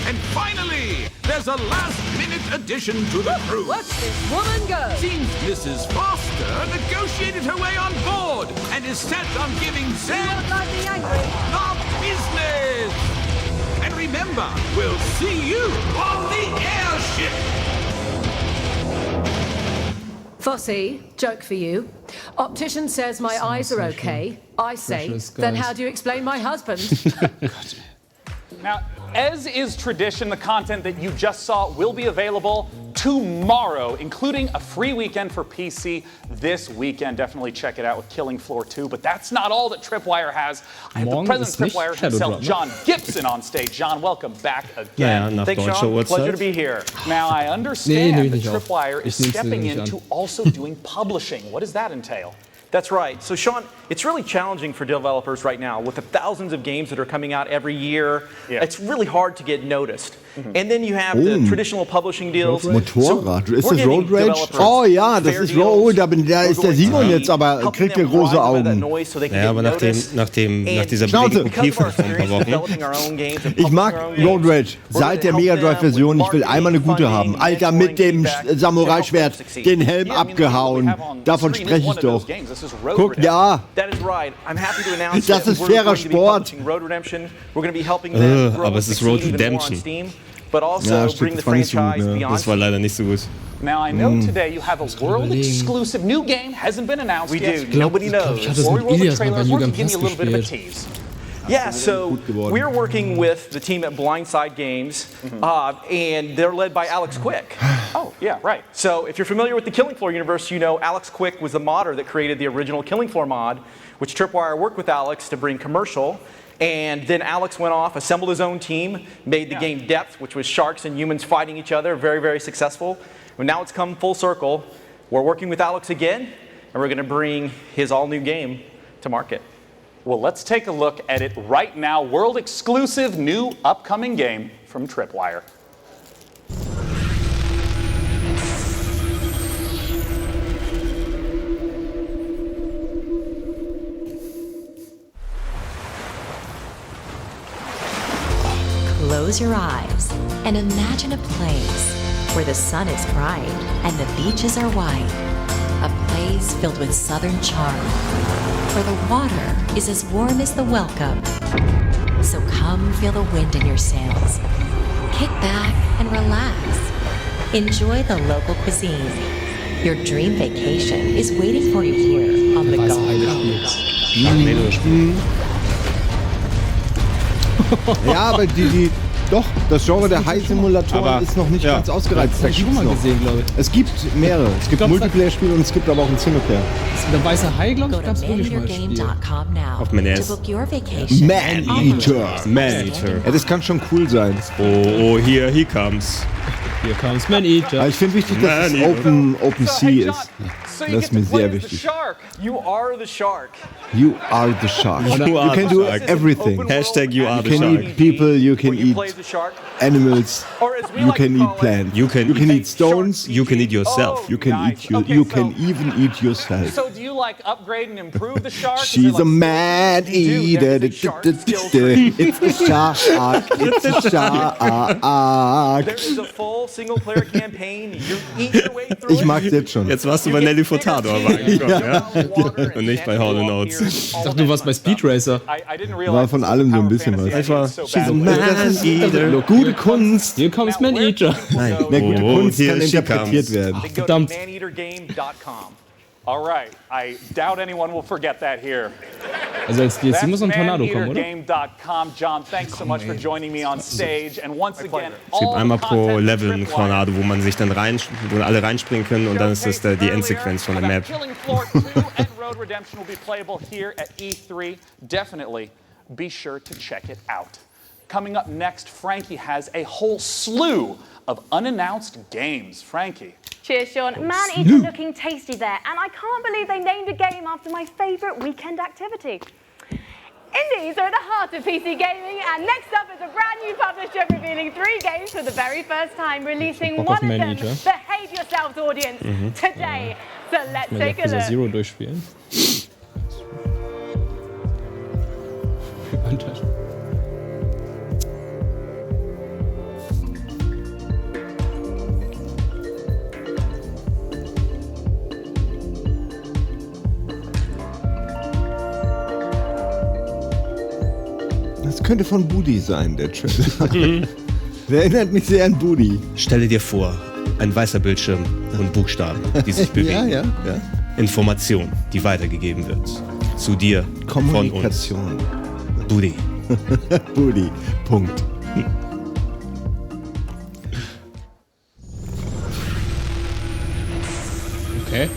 And finally, there's a last-minute addition to the crew. Watch this woman go. Seems Mrs. Foster negotiated her way on board and is set on giving Zed the business. And remember, we'll see you on the airship. Fossey, joke for you. Optician says my eyes are okay. I say, then how do you explain my husband? Now, as is tradition, the content that you just saw will be available tomorrow, including a free weekend for PC this weekend. Definitely check it out with Killing Floor 2. But that's not all that Tripwire has. I have the president of Tripwire himself, John Gibson, on stage. John, welcome back again. Thanks, Sean. Pleasure to be here. Now, I understand that Tripwire is stepping into also doing publishing. What does that entail? That's right. So, Sean, it's really challenging for developers right now with the thousands of games that are coming out every year. Yeah. It's really hard to get noticed. And then you have the traditional publishing deals. Motorrad. Ist das Road Rage? Oh ja, das ist Road. Da ist der Simon jetzt, aber kriegt der große Augen. Ja, aber nach dieser billigen Kopie von ein paar Wochen. Ich mag Road Rage. Seit der Mega Drive-Version, ich will einmal eine gute haben. Alter, mit dem Samurai-Schwert, den Helm abgehauen. Davon spreche ich doch. Guck, ja. Das ist fairer Sport. Aber es ist Road Redemption. Ja, stimmt, das war nicht so gut. Ja. Das war leider nicht so gut. Now, I know today you have a world-exclusive new game, hasn't been announced yet. Nobody knows. Before we roll the trailers, we're going to give you a little bit of a tease. Yeah, so we're working with the team at Blindside Games, and they're led by Alex Quick. Oh, yeah, right. So if you're familiar with the Killing Floor universe, you know Alex Quick was the modder that created the original Killing Floor mod, which Tripwire worked with Alex to bring commercial. And then Alex went off, assembled his own team, made the game Depth, which was sharks and humans fighting each other, very, very successful. But now it's come full circle. We're working with Alex again, and we're going to bring his all-new game to market. Well, let's take a look at it right now. World-exclusive new upcoming game from Tripwire. Close your eyes and imagine a place where the sun is bright and the beaches are white. A place filled with southern charm, where the water is as warm as the welcome. So come feel the wind in your sails. Kick back and relax. Enjoy the local cuisine. Your dream vacation is waiting for you here on the Gulf Coast. Ja, aber doch, das Genre der High-Simulatoren ist noch nicht ganz ausgereizt. Das habe ich schon mal gesehen, glaube ich. Es gibt mehrere. Es gibt Multiplayer-Spiele und es gibt aber auch ein Singleplayer. Der weiße Hai, glaube ich, gab es wirklich mal Spiel. Auf meinem NES. Man-Eater. Man-Eater. Ja, das kann schon cool sein. Oh, here he comes. Here comes Man-Eater. Aber ich finde wichtig, dass es Open Sea ist. Das ist mir sehr wichtig. You are the shark. You are the shark. You can do everything. Hashtag you are the shark. You can eat people, you can eat animals, you can eat plants, you can eat stones, you can eat yourself. You can even eat yourself. So do you like upgrade and improve the shark? She's a man-eater. It's a shark. It's a shark. There is a full single-player campaign. You eat your way through it. Ich mag es jetzt schon. Jetzt warst du bei Nelly Furtado aber angekommen, ja? Und nicht bei Hall & Notes. Ich dachte, du warst bei Speed Racer. War von allem so ein bisschen was. Einfach, she's a man-eater. Gute Kunst. Hier kommt Man-Eater. Nein, mehr gute Kunst kann interpretiert werden. Verdammt. All right, I doubt anyone will forget that here. Also als DLC muss ein Tornado kommen, oder? John, thanks so much for joining me on stage. And once again, Es gibt einmal pro Level einen Tornado, wo man sich dann wo alle reinspringen können und dann ist das die Endsequenz von der Map. Killing Floor 2 and Road Redemption will be playable here at E3. Definitely be sure to check it out. Coming up next, Frankie has a whole slew of unannounced games. Frankie. Cheers, Sean. Man eater looking tasty there, and I can't believe they named a game after my favourite weekend activity. Indies are at the heart of PC gaming, and next up is a brand new publisher revealing 3 games for the very first time, releasing one of them, Behave Yourselves audience, today. So let's take a look. Zero durchspielen. Das könnte von Budi sein, der Trailer. Der erinnert mich sehr an Budi. Stelle dir vor, ein weißer Bildschirm und Buchstaben, die sich bewegen. Ja. Information, die weitergegeben wird. Zu dir, Kommunikation. Von uns. Budi. Budi. Punkt. Okay.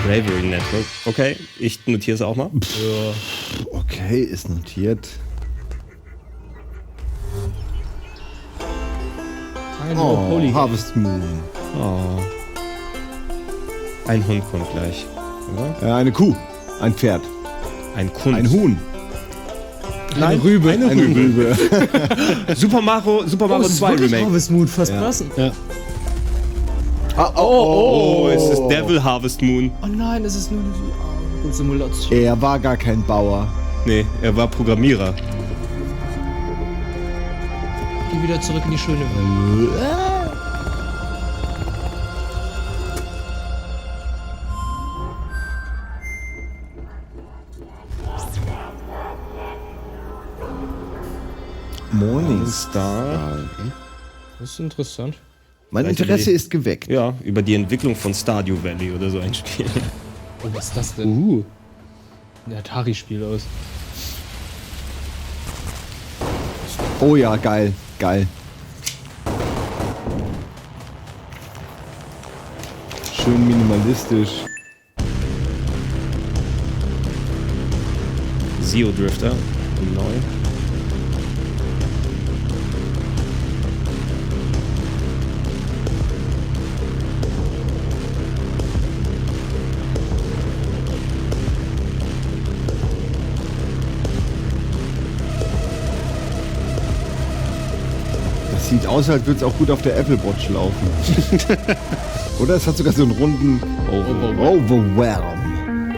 Bravery Network. Okay, ich notiere es auch mal. Ja. Okay, ist notiert. Harvest Moon. Oh. Ein Hund kommt gleich, oder? Ja, eine Kuh. Ein Pferd. Ein Kunst. Ein Huhn. Eine Rübe. Eine Rübe. Super Mario 2 Remake. Harvest Moon, fast passend. Ja. Oh, es ist Devil Harvest Moon. Oh nein, es ist nur eine Simulation. Er war gar kein Bauer. Nee, er war Programmierer. Geh wieder zurück in die schöne Welt. Morningstar. Das ist interessant. Mein Interesse ist geweckt. Ja, über die Entwicklung von Stardew Valley oder so ein Spiel. Oh, was ist das denn? Ein Atari-Spiel aus. Oh ja, geil, geil. Schön minimalistisch. Zeo Drifter, neu. Sieht aus, als würde es auch gut auf der Apple Watch laufen. Oder es hat sogar so einen runden Overwhelm.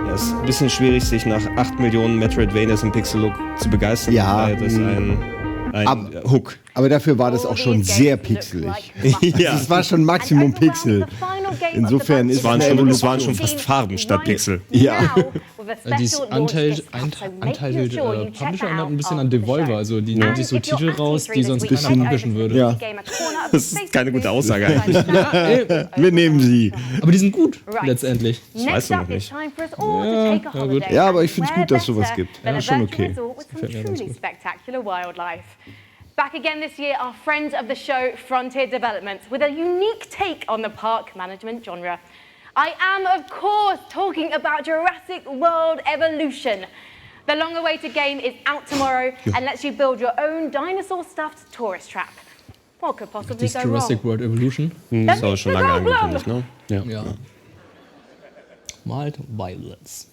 Ja, es ist ein bisschen schwierig, sich nach 8 Millionen Metroidvanias im Pixel-Look zu begeistern. Ja, das ist ein Hook. Aber dafür war das auch schon sehr pixelig. Ja. Es war schon Maximum Pixel. Insofern ist es waren schon fast Farben statt Pixel. Ja. Dieses Untitled Publisher erinnert ein bisschen an Devolver. Also die nehmen sich so Titel raus, die sonst keiner publishen würde. Ja. Das ist keine gute Aussage eigentlich. Wir nehmen sie. Aber die sind gut, letztendlich. Das weißt du noch nicht. Ja, gut. Ja, aber ich finde es gut, dass es sowas gibt. Ja, schon okay. Back again this year are friends of the show Frontier Developments with a unique take on the park management genre. I am, of course, talking about Jurassic World Evolution. The long-awaited game is out tomorrow and lets you build your own dinosaur-stuffed tourist trap. What could possibly go wrong? Jurassic World Evolution? Das ist schon lange angekündigt, ne? Ja. Mild Violence.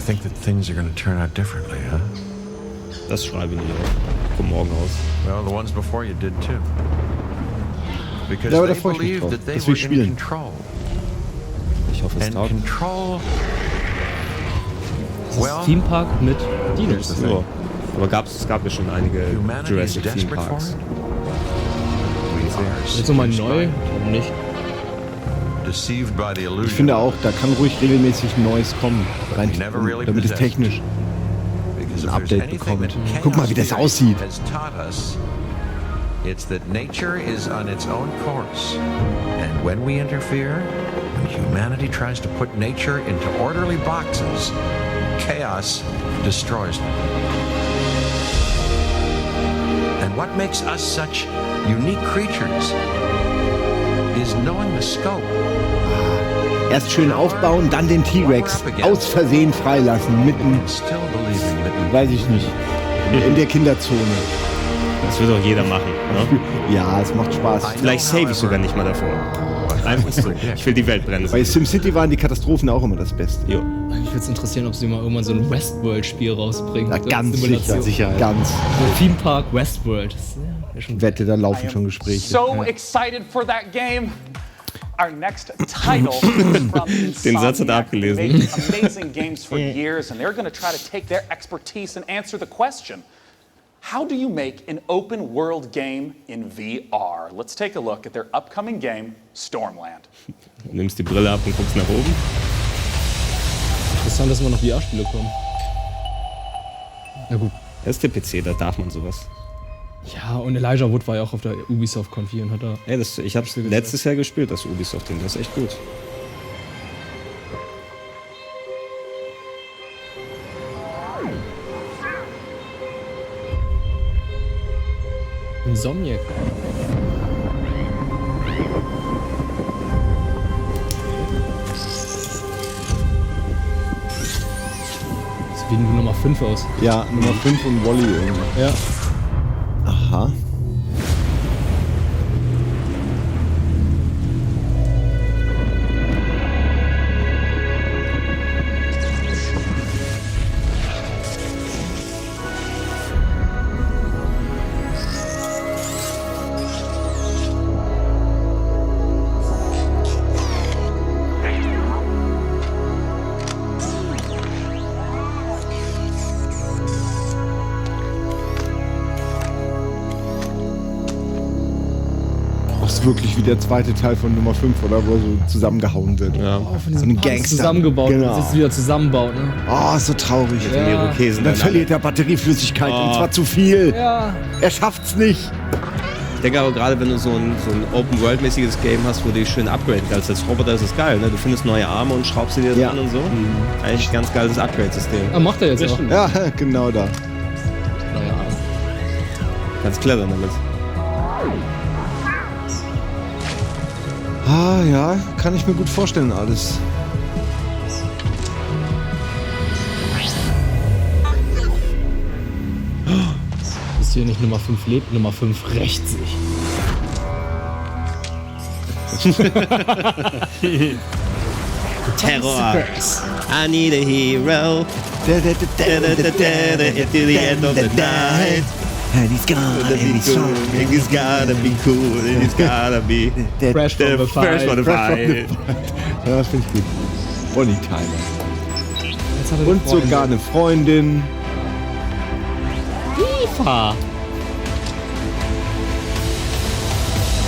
think that things are going to turn out differently, huh? Das schreibe ich nicht auf. Komm morgen raus. Well, the ones before you did too. Because Ja, aber da they freue ich mich believed drauf. that they Das will were ich in spielen. control. Ich hoffe, es And taugt. control. Well, Theme Park mit Dinos. Ja. Aber es gab ja schon einige Jurassic Theme Parks. Jetzt nochmal neu? Warum nicht? Deceived by the Ich illusion. finde auch, da kann ruhig regelmäßig Neues kommen, rein damit es technisch ein Update bekommt. Guck mal, wie das aussieht. Has taught us it's that nature is on its own course. And when we interfere, when humanity tries to put nature into orderly boxes, chaos destroys them. And what makes us such unique creatures is knowing the scope. Erst schön aufbauen, dann den T-Rex aus Versehen freilassen, mitten, weiß ich nicht, in der Kinderzone. Das will doch jeder machen, ne? Ja, es macht Spaß. Vielleicht save ich sogar nicht mal davon. Einfach so. Ich will die Welt brennen. Bei SimCity waren die Katastrophen auch immer das Beste. Jo. Mich würde es interessieren, ob sie mal irgendwann so ein Westworld-Spiel rausbringen. Na, ganz sicher, Sicherheit. Ganz. So Theme Park Westworld. Wette, da laufen schon Gespräche. So excited for that game. Our next title is from Den Satz hat er Insomniac. They abgelesen. made amazing games for years, and they're going to try to take their expertise and answer the question: how do you make an open-world game in VR? Let's take a look at their upcoming game, Stormland. Du nimmst die Brille ab und guckst nach oben. Interessant, dass immer noch VR-Spiele kommen. Na gut. Das ist der PC, da darf man sowas. Ja, und Elijah Wood war ja auch auf der Ubisoft-Konfi und hat da... Ey, ich hab's letztes Jahr gespielt, das Ubisoft-Ding, das ist echt gut. Insomniac. Das sieht wie Nummer 5 aus. Ja, Nummer 5 und Wally irgendwie. Ja. Aha. Wirklich wie der zweite Teil von Nummer 5, oder? Wo er so zusammengehauen wird. Ja. So ein Gangster. Zusammengebaut, Genau. dass es wieder zusammenbaut, ne? Oh, so traurig. Ja. Dann verliert er Batterieflüssigkeit und zwar zu viel. Ja. Er schafft's nicht. Ich denke aber gerade, wenn du so ein Open-World-mäßiges Game hast, wo du dich schön upgraden kannst, als Roboter ist das geil, ne? Du findest neue Arme und schraubst sie dir dran und so. Eigentlich ein ganz geiles Upgrade-System. Ah, macht er jetzt auch. Ja, genau da. Naja. Ganz clever damit. Ah ja, kann ich mir gut vorstellen alles. Ist hier nicht Nummer 5 lebt, Nummer 5 rächt sich. Terror. I need a hero. Into the end of the night. And he's gonna be strong. And he's gotta be cool. And he's gotta be Fresh from the fresh from the fight. Ja, das finde ich gut. Bonnie Tyler. Und sogar eine Freundin. FIFA.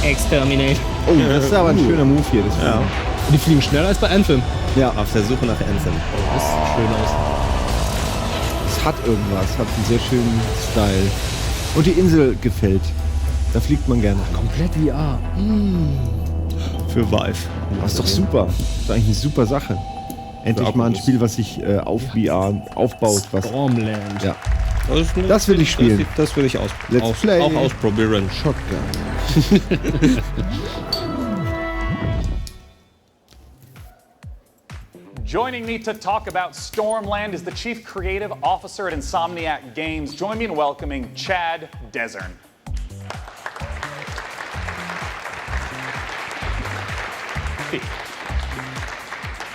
Exterminate. Oh, das ist aber ein schöner Move hier. Das Ja. Und die fliegen schneller als bei Anthem. Ja. Auf der Suche nach Anthem. Das sieht schön aus. Es hat irgendwas, hat einen sehr schönen Style. Und die Insel gefällt. Da fliegt man gerne. Komplett VR. Für Vive. Das ist doch super. Das ist eigentlich eine super Sache. Endlich mal ein Spiel, was sich auf VR aufbaut. Was Stormland. Ja. Das will ich spielen. Das will ich Let's play. auch ausprobieren. Shotgun. Joining me to talk about Stormland is the Chief Creative Officer at Insomniac Games. Join me in welcoming Chad Desern.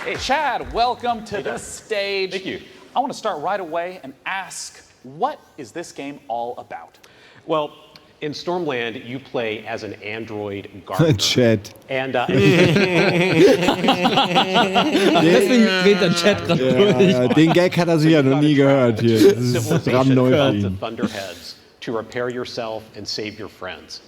Hey, Chad, welcome to the stage. Thank you. I want to start right away and ask, what is this game all about? Well, in Stormland, you play as an android gardener. Chat. And Deswegen geht der Chat gerade durch. Ja, den Gag hat er sicher noch nie gehört hier. Das ist brandneu für ihn. Thunderheads to repair yourself and save your friends.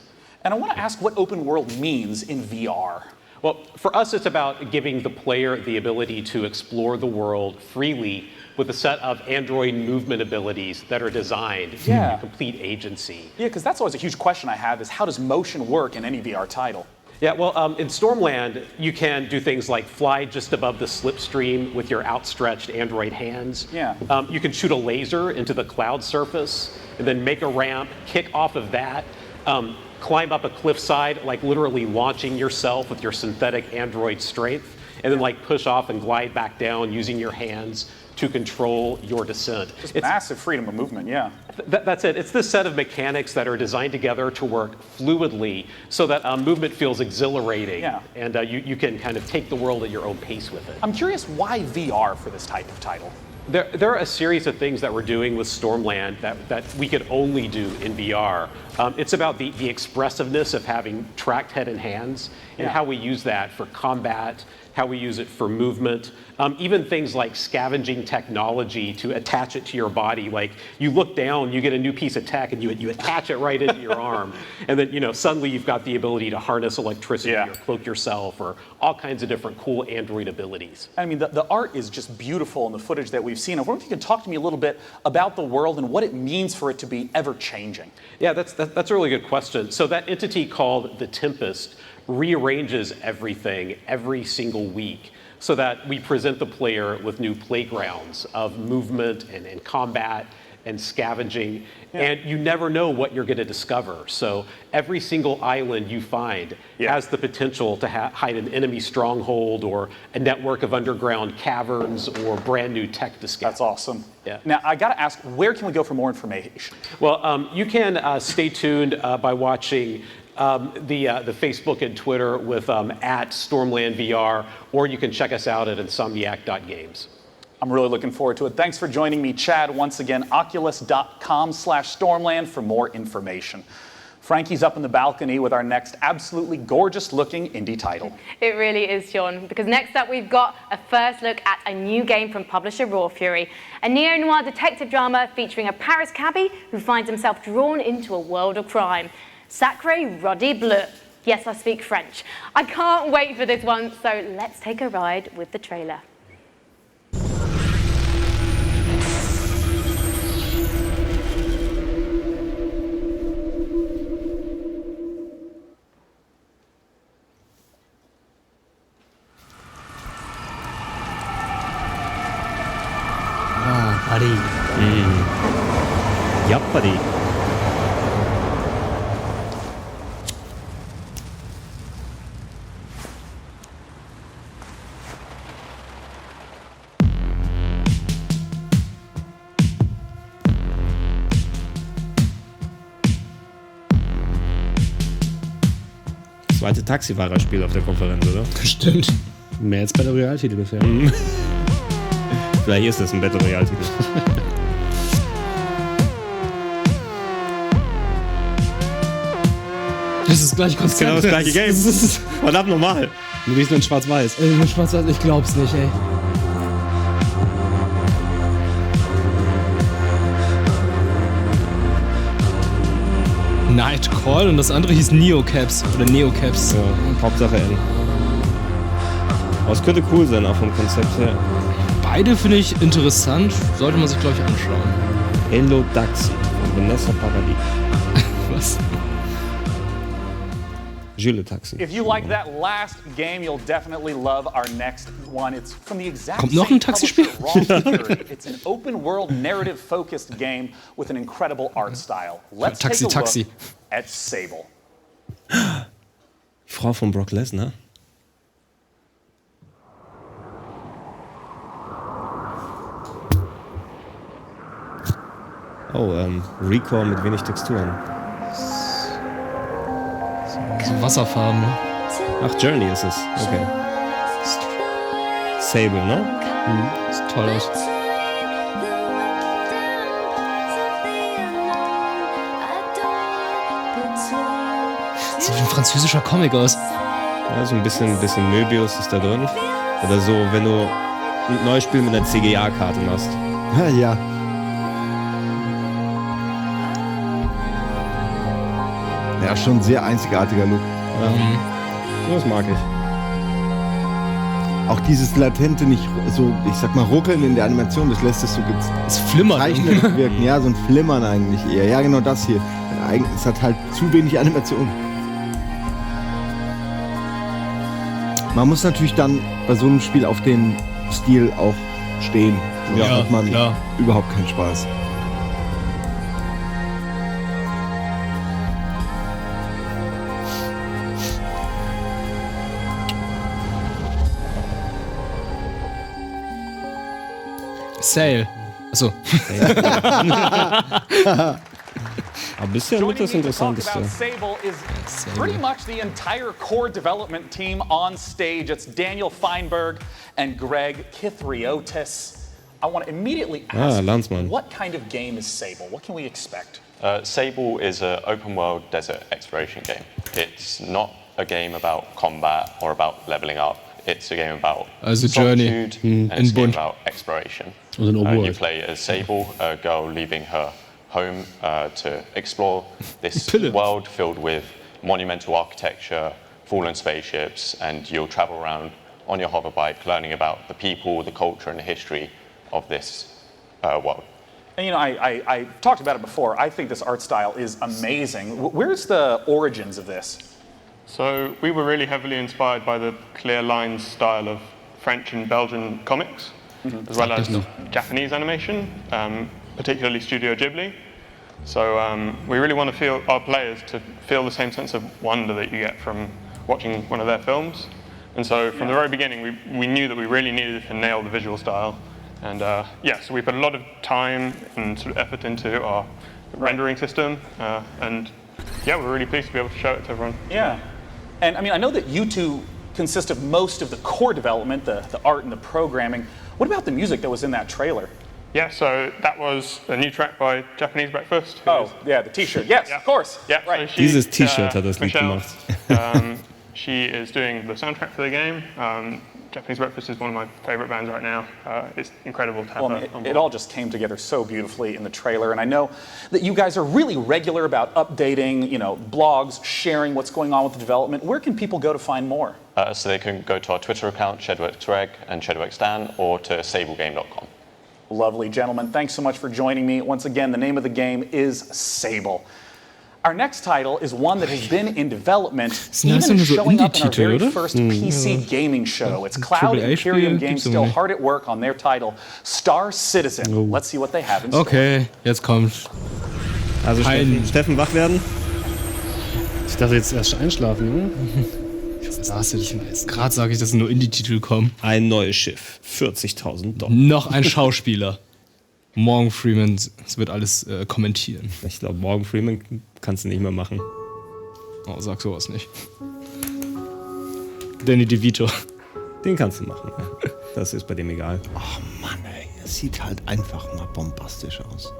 And I want to ask what open world means in VR. Well, for us, it's about giving the player the ability to explore the world freely with a set of android movement abilities that are designed to give you complete agency. Yeah, because that's always a huge question I have is how does motion work in any VR title? Yeah, well, in Stormland, you can do things like fly just above the slipstream with your outstretched android hands. Yeah. You can shoot a laser into the cloud surface and then make a ramp, kick off of that, climb up a cliffside, like literally launching yourself with your synthetic android strength, and then like push off and glide back down using your hands to control your descent. It's massive freedom of movement, yeah. That's it. It's this set of mechanics that are designed together to work fluidly so that movement feels exhilarating. Yeah. And you can kind of take the world at your own pace with it. I'm curious why VR for this type of title? There are a series of things that we're doing with Stormland that we could only do in VR. It's about the expressiveness of having tracked head and hands and how we use that for combat, how we use it for movement, even things like scavenging technology to attach it to your body. Like you look down, you get a new piece of tech, and you attach it right into your arm, and then suddenly you've got the ability to harness electricity or cloak yourself, or all kinds of different cool android abilities. I mean, the art is just beautiful in the footage that we've seen. I wonder if you could talk to me a little bit about the world and what it means for it to be ever-changing. Yeah, that's a really good question. So that entity called the Tempest rearranges everything every single week so that we present the player with new playgrounds of movement and combat and scavenging, and you never know what you're going to discover. So every single island you find has the potential to hide an enemy stronghold or a network of underground caverns or brand new tech discovery. That's awesome. Yeah. Now, I got to ask, where can we go for more information? Well, you can stay tuned by watching the Facebook and Twitter with at Stormland VR, or you can check us out at insomniac.games. I'm really looking forward to it. Thanks for joining me, Chad. Once again, oculus.com/Stormland for more information. Frankie's up in the balcony with our next absolutely gorgeous-looking indie title. It really is, Sean, because next up we've got a first look at a new game from publisher Raw Fury, a neo-noir detective drama featuring a Paris cabbie who finds himself drawn into a world of crime. Sacré Roddy Bleu. Yes, I speak French. I can't wait for this one, so let's take a ride with the trailer. Buddy. Ja, Buddy. Zweite Taxifahrerspiel auf der Konferenz, oder? Stimmt. Mehr als Battle Royale-Titel bisher. Vielleicht ist das ein Battle Royale-Titel. Das ist das gleiche Konzept. Genau das gleiche Game. Das ist verdammt normal. Nur nicht nur in Schwarz-Weiß. In Schwarz-Weiß, ich glaub's nicht, ey. Nightcall und das andere hieß Neocaps oder Neocaps. Ja, Hauptsache N. Aber es könnte cool sein, auch vom Konzept her. Beide finde ich interessant, sollte man sich, glaube ich, anschauen. Hello Taxi von Vanessa Paradis. Was? Jules Taxi. If you like that last game, you'll definitely love our next one. It's from the exact Kommt noch ein same Taxispiel? publisher, Raw Fury. It's an open-world, narrative-focused game with an incredible art style. Let's take a look at Sable. Die Frau von Brock Lesnar. Oh, Recore mit wenig Texturen. So Wasserfarben, ne? Ach, Journey ist es. Okay. Sable, ne? Sieht toll aus. Sieht wie ein französischer Comic aus. Ja, so ein bisschen Möbius ist da drin. Oder so, wenn du ein neues Spiel mit einer CGA-Karte machst. Ja. Ja, schon ein sehr einzigartiger Look. Ja. Das mag ich. Auch dieses latente, nicht so, ich sag mal, Ruckeln in der Animation, das lässt es so zeichnerisch wirken. Ja, so ein Flimmern eigentlich eher. Ja, genau das hier. Es hat halt zu wenig Animation. Man muss natürlich dann bei so einem Spiel auf den Stil auch stehen. Sonst hat man überhaupt keinen Spaß. Sale. Achso. Aber bisher wird das Interessanteste. Sable is pretty much the entire core development team on stage. It's Daniel Feinberg and Greg Kithriotis. I want to immediately ask, what kind of game is Sable? What can we expect? Sable is an open-world desert exploration game. It's not a game about combat or about leveling up. It's a game about solitude, and it's a game about exploration. You play as Sable, a girl leaving her home to explore this world filled with monumental architecture, fallen spaceships, and you'll travel around on your hoverbike learning about the people, the culture, and the history of this world. And I talked about it before. I think this art style is amazing. Where's the origins of this? So we were really heavily inspired by the clear lines style of French and Belgian comics, as well as Japanese animation, particularly Studio Ghibli. So we really want to feel our players to feel the same sense of wonder that you get from watching one of their films. And so from the very beginning, we knew that we really needed to nail the visual style. And so we put a lot of time and sort of effort into our rendering system. And we're really pleased to be able to show it to everyone. Yeah. And I know that you two consist of most of the core development, the art and the programming. What about the music that was in that trailer? Yeah, so that was a new track by Japanese Breakfast. The T-shirt. Yes, of course. Yeah, right. So Dieses T-Shirt hat das Lied Michelle, gemacht. She is doing the soundtrack for the game. Japanese Breakfast is one of my favorite bands right now. It's incredible to have her on board. It all just came together so beautifully in the trailer, and I know that you guys are really regular about updating, blogs, sharing what's going on with the development. Where can people go to find more? So they can go to our Twitter account, ShedWorksReg and ShedWorksDan, or to sablegame.com. Lovely, gentlemen. Thanks so much for joining me. Once again, the name of the game is Sable. Our next title is one that has been in development, even showing up in our very first PC gaming show. It's Cloud Imperium Games still hard at work on their title, Star Citizen. Let's see what they have in store. Okay, jetzt kommt's. Also Steffen, wach werden? Ich dachte jetzt erst einschlafen, ne? Gerade sage ich, dass nur Indie-Titel kommen. Ein neues Schiff, $40.000. Noch ein Schauspieler. Morgan Freeman wird alles kommentieren. Ich glaube, Morgan Freeman kannst du nicht mehr machen. Oh, sag sowas nicht. Danny DeVito. Den kannst du machen. Ja. Das ist bei dem egal. Oh Mann, ey. Es sieht halt einfach mal bombastisch aus.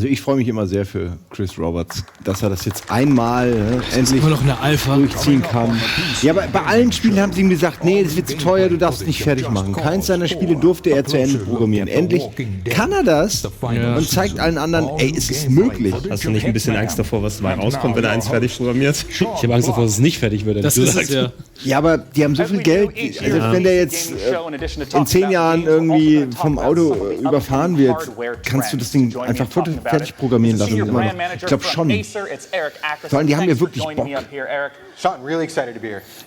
Also ich freue mich immer sehr für Chris Roberts, dass er das jetzt einmal endlich immer noch eine Alpha durchziehen kann. Ja, aber bei allen Spielen haben sie ihm gesagt, nee, das wird zu teuer, du darfst nicht fertig machen. Keins seiner Spiele durfte er zu Ende programmieren. Endlich kann er das und zeigt allen anderen, ey, es ist möglich. Hast du nicht ein bisschen Angst davor, was dabei rauskommt, wenn er eins fertig programmiert? Ich habe Angst davor, dass es nicht fertig wird. Das ist es, ja. Ja, aber die haben so viel Geld, also wenn der jetzt in 10 Jahren irgendwie vom Auto überfahren wird, kannst du das Ding einfach fertig programmieren lassen. Immer noch. Ich glaube schon. Vor allem, die haben ja wirklich Bock.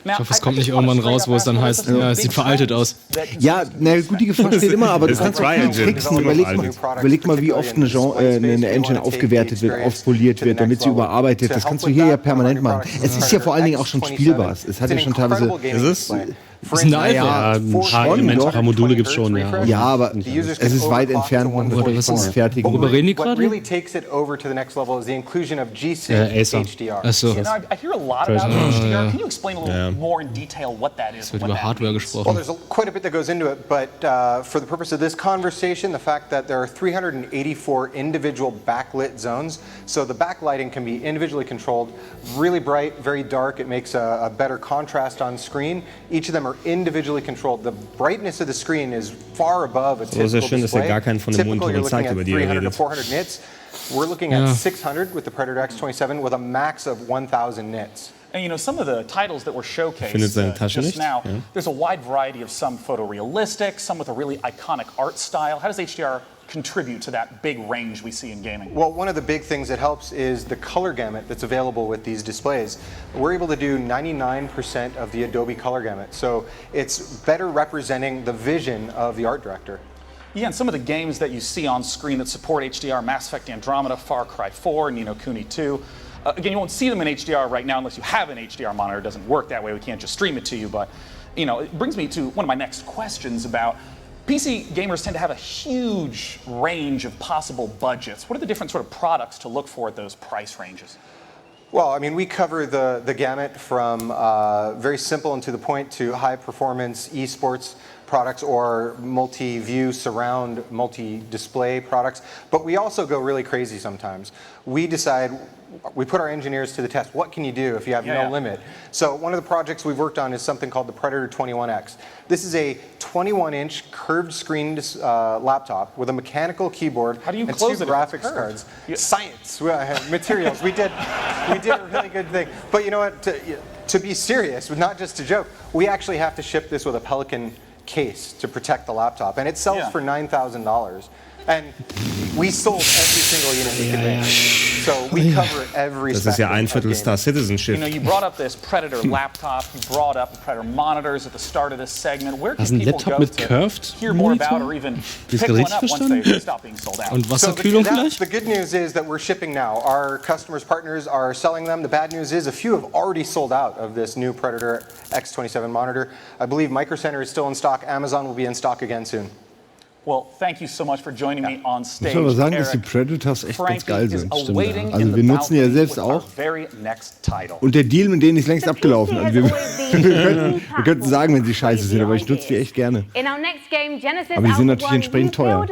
Ich hoffe, es kommt nicht irgendwann raus, wo es dann heißt, ja, es sieht veraltet aus. Ja, na gut, die Gefahr steht immer, aber du kannst auch viel tricksen. Überleg mal, wie oft eine Engine aufgewertet wird, aufpoliert wird, damit sie überarbeitet wird. Das kannst du hier ja permanent machen. Es ist ja vor allen Dingen auch schon spielbar. Es hat ja schon teilweise... Das ist ein Alpha. Ja, ein paar Module gibt es schon, ja. Ja, aber es ist weit entfernt von fertigen. Worüber reden die gerade? Acer. Achso. I hear a lot about HDR. Can you explain a little more in detail what that is? Es wird über Hardware gesprochen. Well, there's quite a bit that goes into it, but for the purpose of this conversation, the fact that there are 384 individual backlit zones, so the backlighting can be individually controlled, really bright, very dark, it makes a better contrast on screen. Each of them are individually controlled. The brightness of the screen is far above a typical display. Dass gar keinen von den Monitoren zeigt, über die 300 to 400 nits. We're looking at 600 with the Predator X27 with a max of 1,000 nits. And you know, some of the titles that were showcased just now, there's a wide variety of some photorealistic, some with a really iconic art style. How does HDR contribute to that big range we see in gaming? Well, one of the big things that helps is the color gamut that's available with these displays. We're able to do 99% of the Adobe color gamut, so it's better representing the vision of the art director. Yeah, and some of the games that you see on screen that support HDR, Mass Effect Andromeda, Far Cry 4, Ni no Kuni 2. Again, you won't see them in HDR right now unless you have an HDR monitor. It doesn't work that way. We can't just stream it to you. But, you know, it brings me to one of my next questions about PC gamers tend to have a huge range of possible budgets. What are the different sort of products to look for at those price ranges? Well, I mean, we cover the gamut from very simple and to the point to high performance esports products or multi-view surround multi-display products, but we also go really crazy sometimes. We put our engineers to the test. What can you do if you have no limit? So one of the projects we've worked on is something called the Predator 21X. This is a 21-inch curved screen laptop with a mechanical keyboard and two graphics cards. Science, materials. We did a really good thing. But you know what? To be serious, not just to joke, we actually have to ship this with a Pelican case to protect the laptop, and it sells for $9,000. And we sold every single unit we could make. So we cover every Das ist ja ein Viertel Star Citizen Schiff. You know, you brought up this Predator laptop, you brought up the Predator monitors at the start of this segment. Where can people go to hear more about or even pick one up once they stop being sold out? Und Wasserkühlung vielleicht? The good news is that we're shipping now. Our customers, partners are selling them. The bad news is a few have already sold out of this new Predator X27 monitor. I believe Micro Center is still in stock. Amazon will be in stock again soon. Well, thank you so much for joining me on stage. Ich muss aber sagen, dass die Predators echt ganz geil sind. Stimmt. Also wir nutzen die ja selbst auch. Und der Deal mit denen ist längst abgelaufen. Also wir könnten sagen, wenn sie scheiße sind, aber ich nutze die echt gerne. Aber die sind natürlich entsprechend teuer.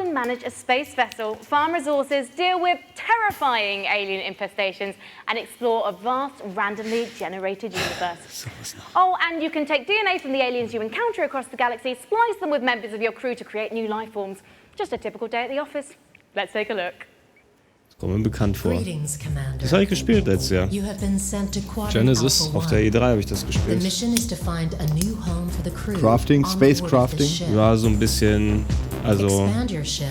Farm resources, deal with terrifying alien infestations, and explore a vast, randomly generated universe. Oh, and you can take DNA from the aliens you encounter across the galaxy, splice them with members of your crew to create new life forms. Just a typical day at the office. Let's take a look. Das kommt mir bekannt vor. Das habe ich gespielt letztes Jahr. Genesis. Auf der E3 habe ich das gespielt. Crafting, Space Crafting. Ja, so ein bisschen, also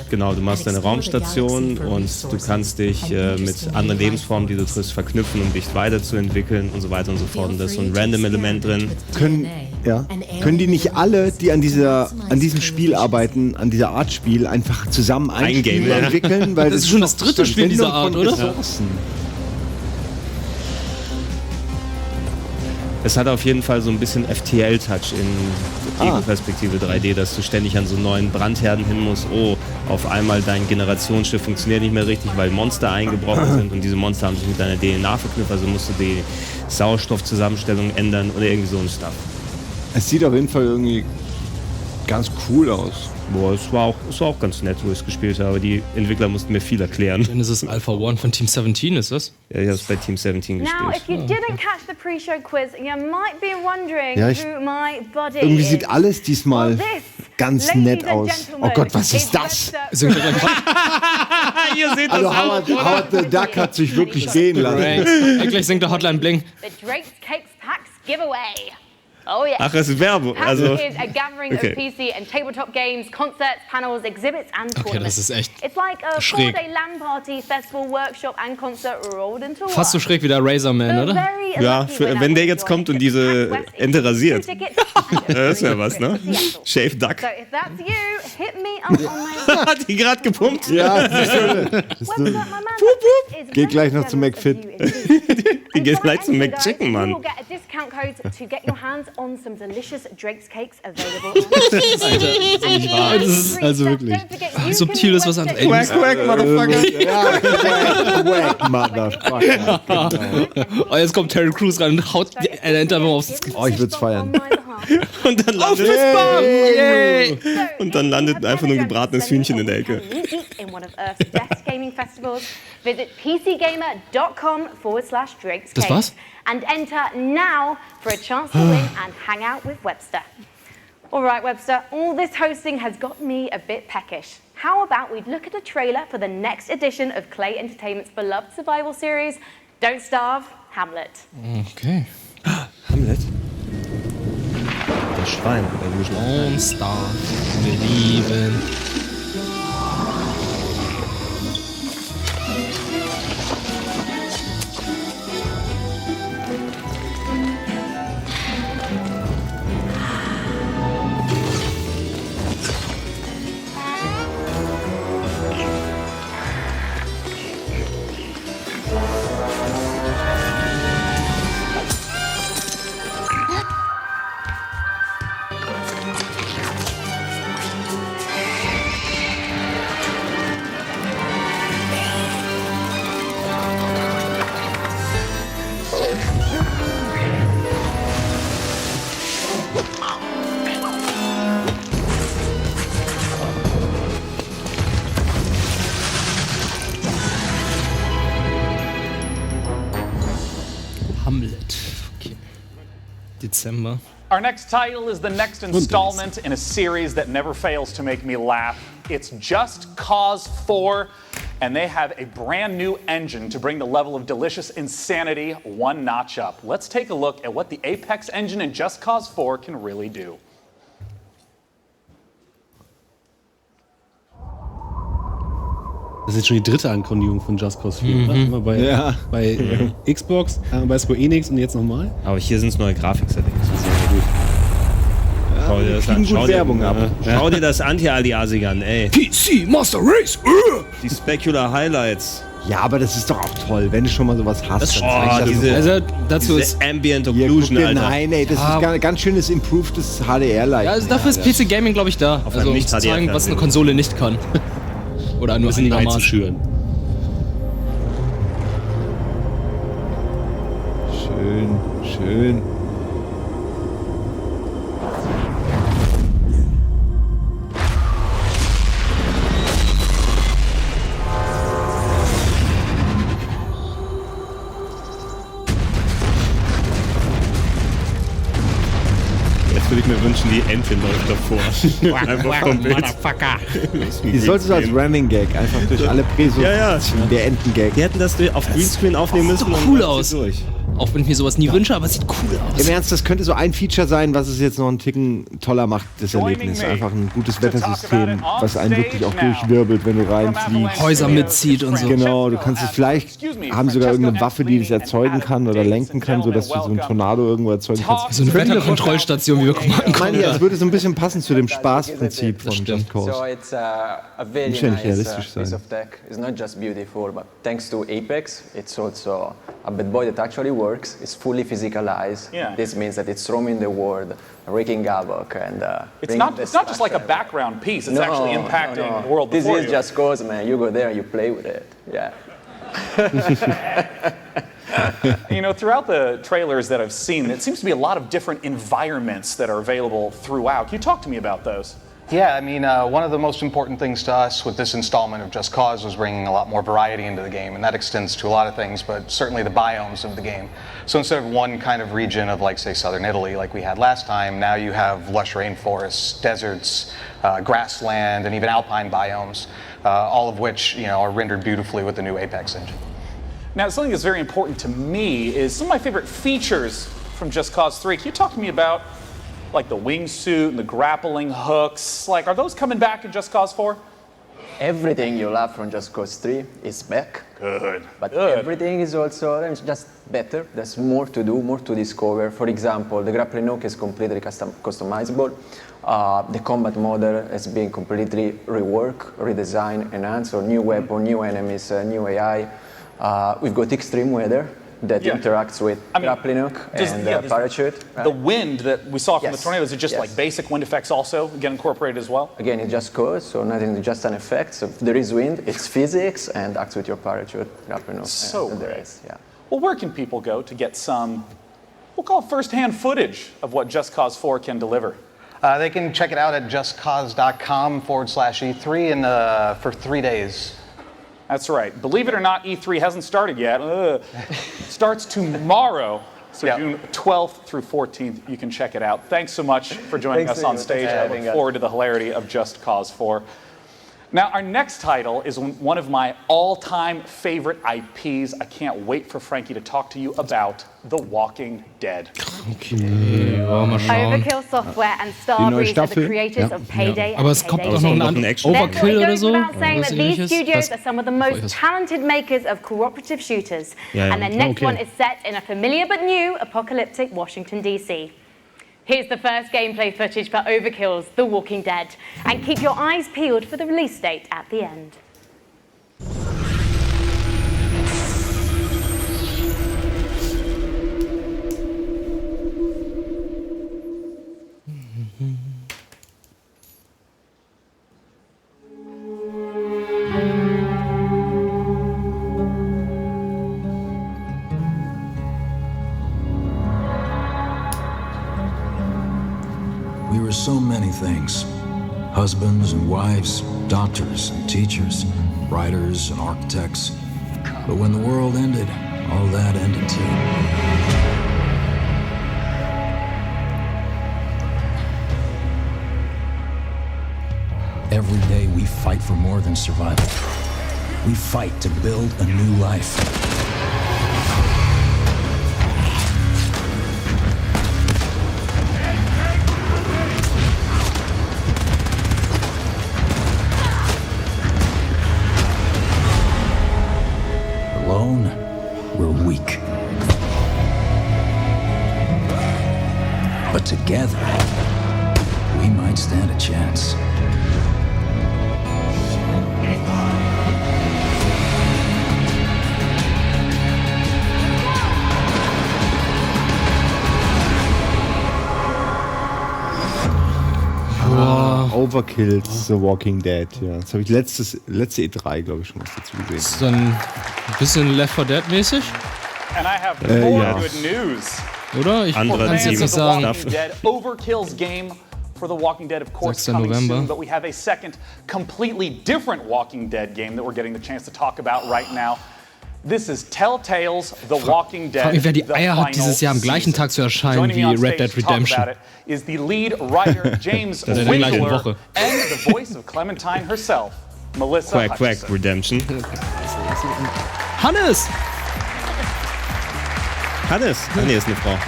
genau, du machst deine Raumstation und du kannst dich mit anderen Lebensformen, die du triffst, verknüpfen, um dich weiterzuentwickeln und so weiter und so fort. Und da ist so ein Random-Element drin. Können die nicht alle, die an diesem Spiel arbeiten, an dieser Art Spiel, einfach zusammen ein Spiel entwickeln? Weil das ist schon das dritte Spiel dieser Art, oder? Ja. Es hat auf jeden Fall so ein bisschen FTL-Touch in Ego-Perspektive 3D, dass du ständig an so neuen Brandherden hin musst. Oh, auf einmal dein Generationsschiff funktioniert nicht mehr richtig, weil Monster eingebrochen sind und diese Monster haben sich mit deiner DNA verknüpft, also musst du die Sauerstoffzusammenstellung ändern oder irgendwie so ein Stuff. Es sieht auf jeden Fall irgendwie ganz cool aus. Boah, es war auch ganz nett, wo ich es gespielt habe. Die Entwickler mussten mir viel erklären. Dann ist es Alpha One von Team 17, ist das? Ja, ich habe es bei Team 17 gespielt. Now, if you didn't catch the pre-show quiz, you might be wondering who my buddy Irgendwie is. sieht alles diesmal ganz nett aus. Oh Gott, was ist das? Ihr seht Also das auch, Howard the Duck hat sich wirklich gehen lassen. Gleich singt der Hotline Bling. The Drake's Cakes Packs Giveaway. Oh yeah. Ach, es ist Werbung. Also, PAX is a gathering of PC and tabletop games, concerts, panels, exhibits and tournaments. Okay, das ist echt It's like a schräg. 4-day LAN party, festival, workshop and concert rolled into one. Fast so schräg wie der Razorman, oder? ja, wenn der jetzt kommt und diese Ente rasiert. Das ist ja was, ne? Shave Duck. So if that's you, hit me up on my Hat die gerade gepumpt? Ja, geht gleich noch zu McFit. Die geht gleich zu McChicken, Mann. You will get a discount code to get your hands on some delicious Drake's Cakes available on Das ist also wirklich subtil ist was anderes. Quack, quack, Motherfucker. Quack, Motherfucker. Oh, jetzt kommt Terry Crews rein und haut die Ente einfach aufs Gesicht. Oh, ich würd's feiern. Und dann landet einfach nur ein gebratenes Hühnchen in der Ecke. In one of Earth's best gaming festivals, visit pcgamer.com/Drake's Das war's? Cakes and enter now for a chance to win and hang out with Webster. All right, Webster, all this hosting has got me a bit peckish. How about we look at a trailer for the next edition of Clay Entertainment's beloved survival series, Don't Starve, Hamlet. Okay. Hamlet? Das Schwein. Don't Starve. Wir lieben. Hamlet. Okay. Dezember. Our next title is the next installment in a series that never fails to make me laugh. It's Just Cause 4, and they have a brand new engine to bring the level of delicious insanity one notch up. Let's take a look at what the Apex engine in Just Cause 4 can really do. Das ist jetzt schon die dritte Ankündigung von Just Cause 4. Immer bei Xbox, bei Square Enix und jetzt nochmal. Aber hier sind es neue Grafik-Settings. Das ist sehr gut. Schau dir das an. Schau dir das Anti-Aliasing an, ey. PC Master Race! Die Specular Highlights. Ja, aber das ist doch auch toll, wenn du schon mal sowas hast. Diese Ambient Occlusion, Alter. Nein, ey, das ist ganz schönes improvedes HDR-Light. Ja, also dafür ist PC Gaming, glaube ich, da. Auf Also um zu zeigen, was eine Konsole nicht kann. Oder nur einigermaßen. Schön. Schön. Jetzt würde ich mir wünschen, die Ente läuft davor. Einfach vom Bild. Die solltest du als Ramming-Gag einfach durch alle Preso der Enten-Gag. Die hätten das auf Greenscreen aufnehmen müssen. Sieht cool aus. Auch wenn ich mir sowas nie wünsche, aber es sieht cool aus. Im Ernst, das könnte so ein Feature sein, was es jetzt noch einen Ticken toller macht, das Erlebnis. Einfach ein gutes Wettersystem, was einen wirklich auch durchwirbelt, wenn du reinfliegst. Häuser mitzieht und so. Genau, du kannst es vielleicht, haben sogar irgendeine Waffe, die das erzeugen kann oder lenken kann, sodass du so einen Tornado irgendwo erzeugen kannst. So eine Wetterkontrollstation, wie wir gucken Ich meine, das würde so ein bisschen passen zu dem Spaßprinzip von Just Cause. So it's a very Muss ja nicht nice realistisch piece sein. of tech. It's not just beautiful, but thanks to Apex, it's also a bad boy that actually works. It's fully physicalized. Yeah. This means that it's roaming the world, wreaking havoc, and It's not just like a background piece. It's actually impacting the world before you. This is Just Cause, man. You go there and you play with it. Yeah. You know, throughout the trailers that I've seen, it seems to be a lot of different environments that are available throughout. Can you talk to me about those? Yeah, I mean, one of the most important things to us with this installment of Just Cause was bringing a lot more variety into the game, and that extends to a lot of things, but certainly the biomes of the game. So instead of one kind of region of, like, say, southern Italy, like we had last time, now you have lush rainforests, deserts, grassland, and even alpine biomes, all of which, you know, are rendered beautifully with the new Apex engine. Now, something that's very important to me is some of my favorite features from Just Cause 3. Can you talk to me about, like, the wingsuit and the grappling hooks? Like, are those coming back in Just Cause 4? Everything you love from Just Cause 3 is back. Good. But everything is also just better. There's more to do, more to discover. For example, the grappling hook is completely customizable. The combat model has been completely reworked, redesigned, enhanced, or new weapon, new enemies, new AI. We've got extreme weather that interacts with grappling hook and parachute. The wind that we saw from the tornadoes, is it just like basic wind effects also get incorporated as well? Again, it just goes, so nothing, just an effect. So if there is wind, it's physics and acts with your parachute, grappling hook, and the rest. Yeah. Well, where can people go to get some, we'll call it first-hand footage of what Just Cause 4 can deliver? They can check it out at justcause.com/E3 and for 3 days. That's right. Believe it or not, E3 hasn't started yet. Starts tomorrow. So June 12th through 14th, you can check it out. Thanks so much for joining us on stage. I look forward to the hilarity of Just Cause 4. Now, our next title is one of my all-time favorite IPs. I can't wait for Frankie to talk to you about The Walking Dead. Overkill Software and Starbreeze are the creators of Payday and Aber es kommt auch noch ein anderes Overkill oder so. Without saying that these studios are some of the most talented makers of cooperative shooters. And their next one is set in a familiar but new apocalyptic Washington, D.C. Here's the first gameplay footage for Overkill's The Walking Dead. And keep your eyes peeled for the release date at the end. So many things. Husbands and wives, doctors and teachers, writers and architects. But when the world ended, all that ended too. Every day we fight for more than survival. We fight to build a new life. Alone, we're weak. But together, we might stand a chance. Overkills, The Walking Dead, ja. Das habe ich letzte E3, glaube ich, schon was dazu gesehen. Das ist dann ein bisschen Left 4 Dead mäßig. And I have more good news. Oder? Ich kann es jetzt nicht sagen. Overkill's game for The Walking Dead, of course, coming soon, but we have a second, completely different Walking Dead game that we're getting the chance to talk about right now. This is Telltale's The Walking Dead. Frag mich, wer die Eier hat, dieses Jahr am gleichen Tag zu erscheinen wie Red Dead Redemption. Is the lead writer James Winkler and the voice of Clementine herself, Melissa Hutchison. Quack Redemption. Hannes! Nee, ist eine Frau.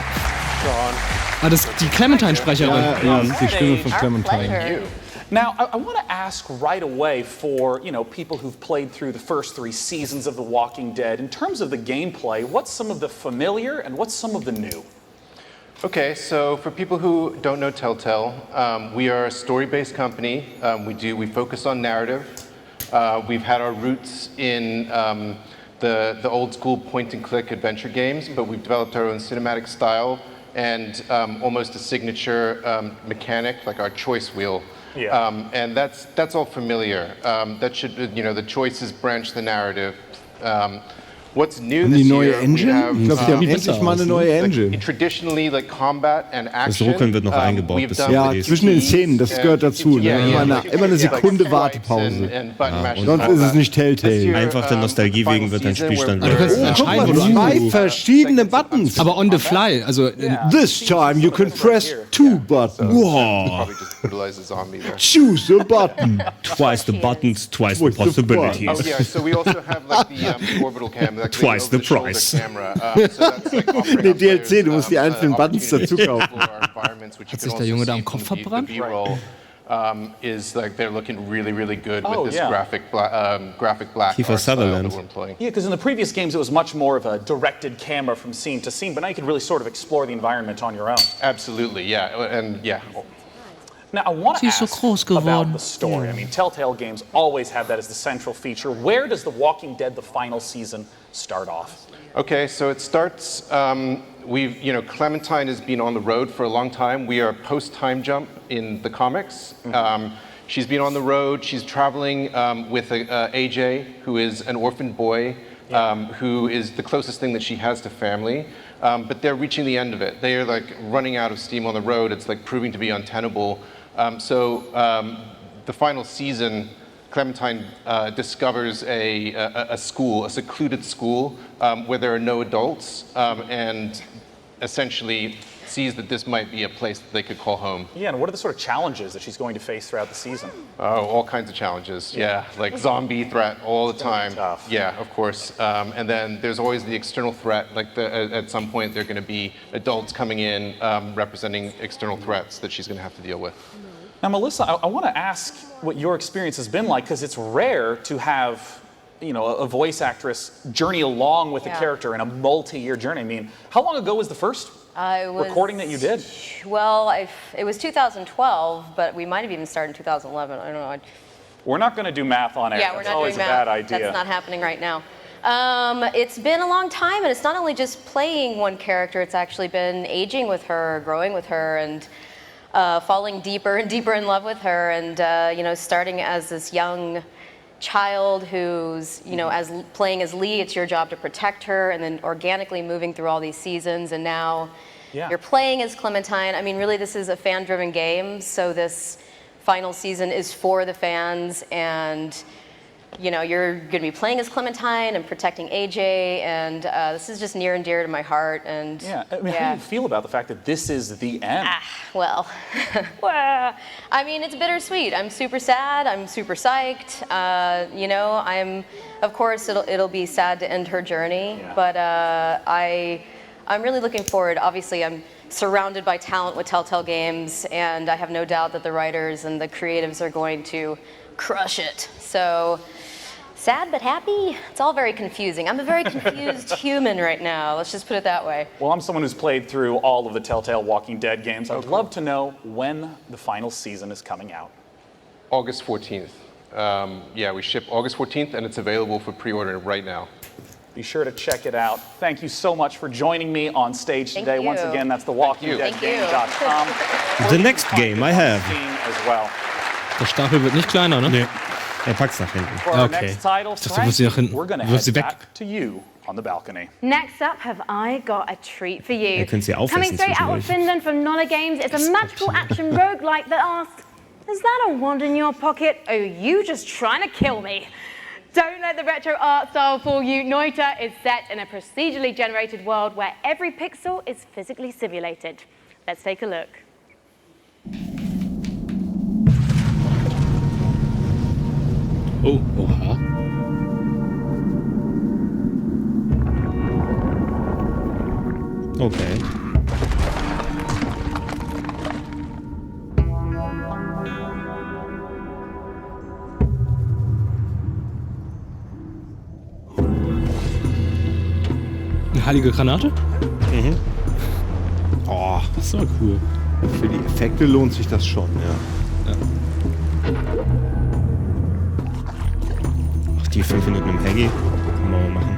Ah, das ist die Clementine-Sprecherin. Ja, das ist die Stimme von Clementine. Now, I want to ask right away for, people who've played through the first 3 seasons of The Walking Dead, in terms of the gameplay, what's some of the familiar and what's some of the new? Okay, so for people who don't know Telltale, we are a story-based company. We focus on narrative. We've had our roots in the old-school point-and-click adventure games, but we've developed our own cinematic style and almost a signature mechanic, like our choice wheel. Yeah. And that's all familiar. That should, the choices branch the narrative. What's new Und this die neue year, Engine? we have, Ich glaube, die haben endlich mal eine neue Engine. Traditionally, like combat and Das action. Ruckeln wird noch eingebaut. Bis Ja, zwischen den Szenen, das gehört dazu. Immer eine Sekunde Wartepause. Sonst ist es nicht Telltale. Einfach der Nostalgie wegen wird dein Spielstand. Du kannst entscheiden, wo du zwei verschiedene Buttons. Aber on the fly, also This time you can press 2 buttons. Wow. Choose a button. Twice the buttons, twice the possibilities. Oh yeah, so we also have like the orbital cam, like Twice the price. camera. So that's like Nee, DLC, du musst die einzelnen Buttons dazu kaufen. Hat sich der Junge da am Kopf verbrannt? Is like they're looking really, really good with this graphic black Kiefer Sutherland. that we're employing. Yeah, because in the previous games it was much more of a directed camera from scene to scene, but now you can really sort of explore the environment on your own. Absolutely, yeah, and yeah. Now I want to ask about the story. I mean, Telltale games always have that as the central feature. Where does The Walking Dead, the final season, start off? Okay, so it starts, Clementine has been on the road for a long time. We are post-time jump in the comics. She's been on the road, she's traveling with AJ, who is an orphaned boy, who is the closest thing that she has to family. But they're reaching the end of it. They are like running out of steam on the road. It's like proving to be untenable. The final season, Clementine discovers a school, a secluded school, where there are no adults, and essentially sees that this might be a place that they could call home. Yeah, and what are the sort of challenges that she's going to face throughout the season? Oh, all kinds of challenges, yeah. Like zombie threat all the time. Yeah, of course. And then there's always the external threat, like at some point there are going to be adults coming in representing external threats that she's going to have to deal with. Now, Melissa, I want to ask what your experience has been like, because it's rare to have, a voice actress journey along with a character in a multi-year journey. I mean, how long ago was the first recording that you did? Well, it was 2012, but we might have even started in 2011. I don't know. We're not going to do math on air. Yeah, we're That's not always doing a math. bad idea. That's not happening right now. It's been a long time, and it's not only just playing one character, it's actually been aging with her, growing with her, and falling deeper and deeper in love with her, and starting as this young child who's, playing as Lee, it's your job to protect her, and then organically moving through all these seasons, and now you're playing as Clementine. I mean, really, this is a fan-driven game, so this final season is for the fans, and you're going to be playing as Clementine and protecting AJ, and this is just near and dear to my heart. And how do you feel about the fact that this is the end? Well, I mean, it's bittersweet. I'm super sad. I'm super psyched. Of course, it'll be sad to end her journey, but I'm really looking forward. Obviously, I'm surrounded by talent with Telltale Games, and I have no doubt that the writers and the creatives are going to crush it. So, sad but happy? It's all very confusing. I'm a very confused human right now. Let's just put it that way. Well, I'm someone who's played through all of the Telltale Walking Dead games. I would love to know when the final season is coming out. August 14th. We ship August 14th, and it's available for pre-order right now. Be sure to check it out. Thank you so much for joining me on stage today. Once again, that's thewalkingdeadgame.com. The next game I have. As well. Der Stapel wird nicht kleiner, ne? Nee. Er packt's nach hinten. Okay. Ich dachte, du wirst sie nach hinten. We're gonna wirfst sie head weg. back to you on the balcony. Next up, have I got a treat for you. Ihr könnt sie aufessen Coming straight out of zwischendurch. Finland from Nolla Games, it's a magical action roguelike that asks, is that a wand in your pocket? Or are you just trying to kill me? Don't let the retro art style fool you. Noita is set in a procedurally generated world where every pixel is physically simulated. Let's take a look. Oh, oha. Okay. Eine heilige Granate? Mhm. Oh, das ist aber cool. Für die Effekte lohnt sich das schon, ja. Ach, die 5 Minuten im Hängi. Können wir mal machen.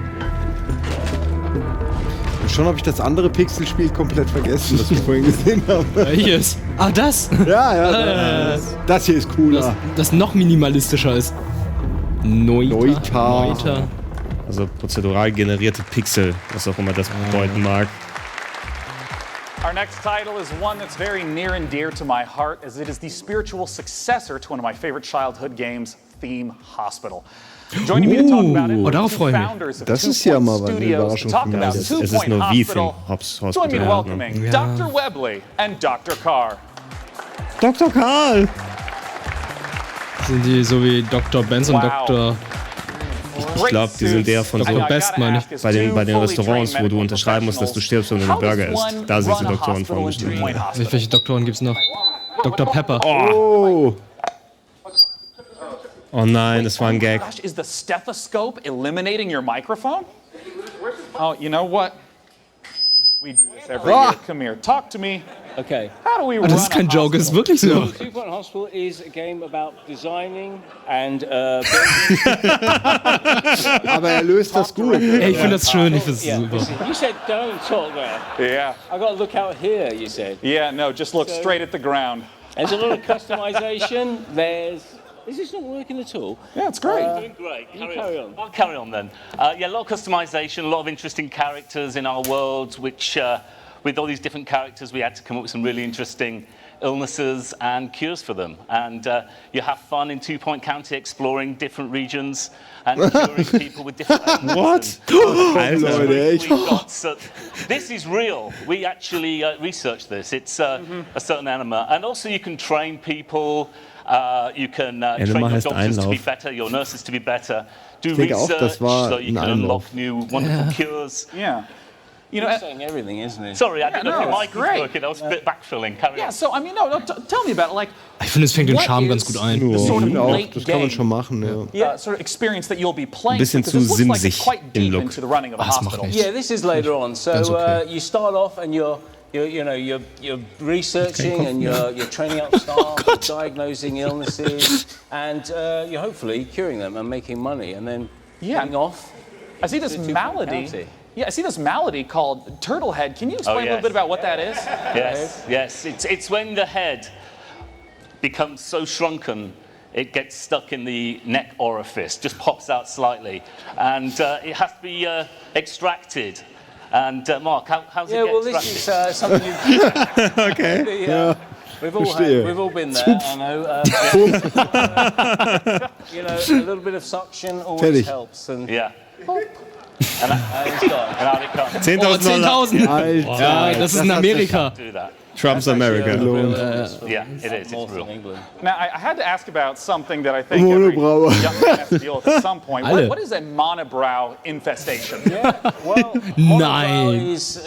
Und schon habe ich das andere Pixelspiel komplett vergessen, das ich vorhin gesehen habe. Welches? Ah, das? Ja, das hier ist cooler. Das noch minimalistischer ist. Noita. Also Also prozedural generierte Pixel, was auch immer das bedeuten mag. Our next title is one that's very near and dear to my heart, as it is the spiritual successor to one of my favorite childhood games, Theme Hospital. Joining me to talk about it, darauf freue ich mich. founders of Das ist ja mal eine Studios to Überraschung talk für about mich. Es 2 ist Point nur wie Hospital. Hospital. Join me in Ja, welcoming Dr. Webley and Dr. Carr. Dr. Karl! Sind die so wie Dr. Benson, Dr. Ich glaube, die sind der von Dr. Best, meine ich. bei den Restaurants, wo du unterschreiben musst, dass du stirbst, wenn du einen Burger isst. Da sind die Doktoren vorgestellt. Welche Doktoren gibt's noch? Dr. Pepper. Oh nein, das war ein Gag. Gosh, is the stethoscope eliminating your microphone? Oh, you know what? We do this every year. Come here, talk to me. Okay. How do we run Das ist kein Joke, ist wirklich so. 2 Point Hospital is a game about designing and Aber er löst das gut. Ey, ich finde das schön, ich finde es super. You said don't talk there. Yeah. I got to look out here, you said. Yeah, no, just look straight at the ground. There's a lot of customization. Is this not working at all? Yeah, it's great. Doing great. Carry on. I'll carry on then. Yeah, a lot of customization, a lot of interesting characters in our world, which with all these different characters, we had to come up with some really interesting illnesses and cures for them. And you have fun in 2 Point County exploring different regions and curing people with different ailments. What? This is real. We actually researched this. It's a certain anima. And also you can train people. You can train your doctors to be better, your nurses to be better. Do research so you can unlock new wonderful cures. Yeah. You know, saying everything, isn't it? Sorry, I didn't know if your mic was working. I was a bit backfilling. Carry on. So I mean, no, tell me about it. Like, Ich finde, es fängt den Charme ganz gut ein. Das kann man schon machen, ja. Sort of experience that you'll be playing. Ein bisschen zu simsig im Look. Das macht nichts. Yeah, this is later on. So you start off and you're researching and you're training up staff, you're diagnosing illnesses, and you're hopefully curing them and making money, and then getting off. I see this malady. Yeah, I see this malady called turtle head. Can you explain a little bit about what that is? Yes. It's when the head becomes so shrunken it gets stuck in the neck orifice, just pops out slightly, and it has to be extracted. And Mark, how's it get extracted? This is something you Okay. We've all been there, I know. A little bit of suction always helps. And And out it comes. 10.000 Alter. Ja, das ist in Amerika. Trump's America. Yeah, it is. It's real. Now, I had to ask about something that I think every young man has to deal with at some point. What is a monobrow infestation? Well, Nein. is,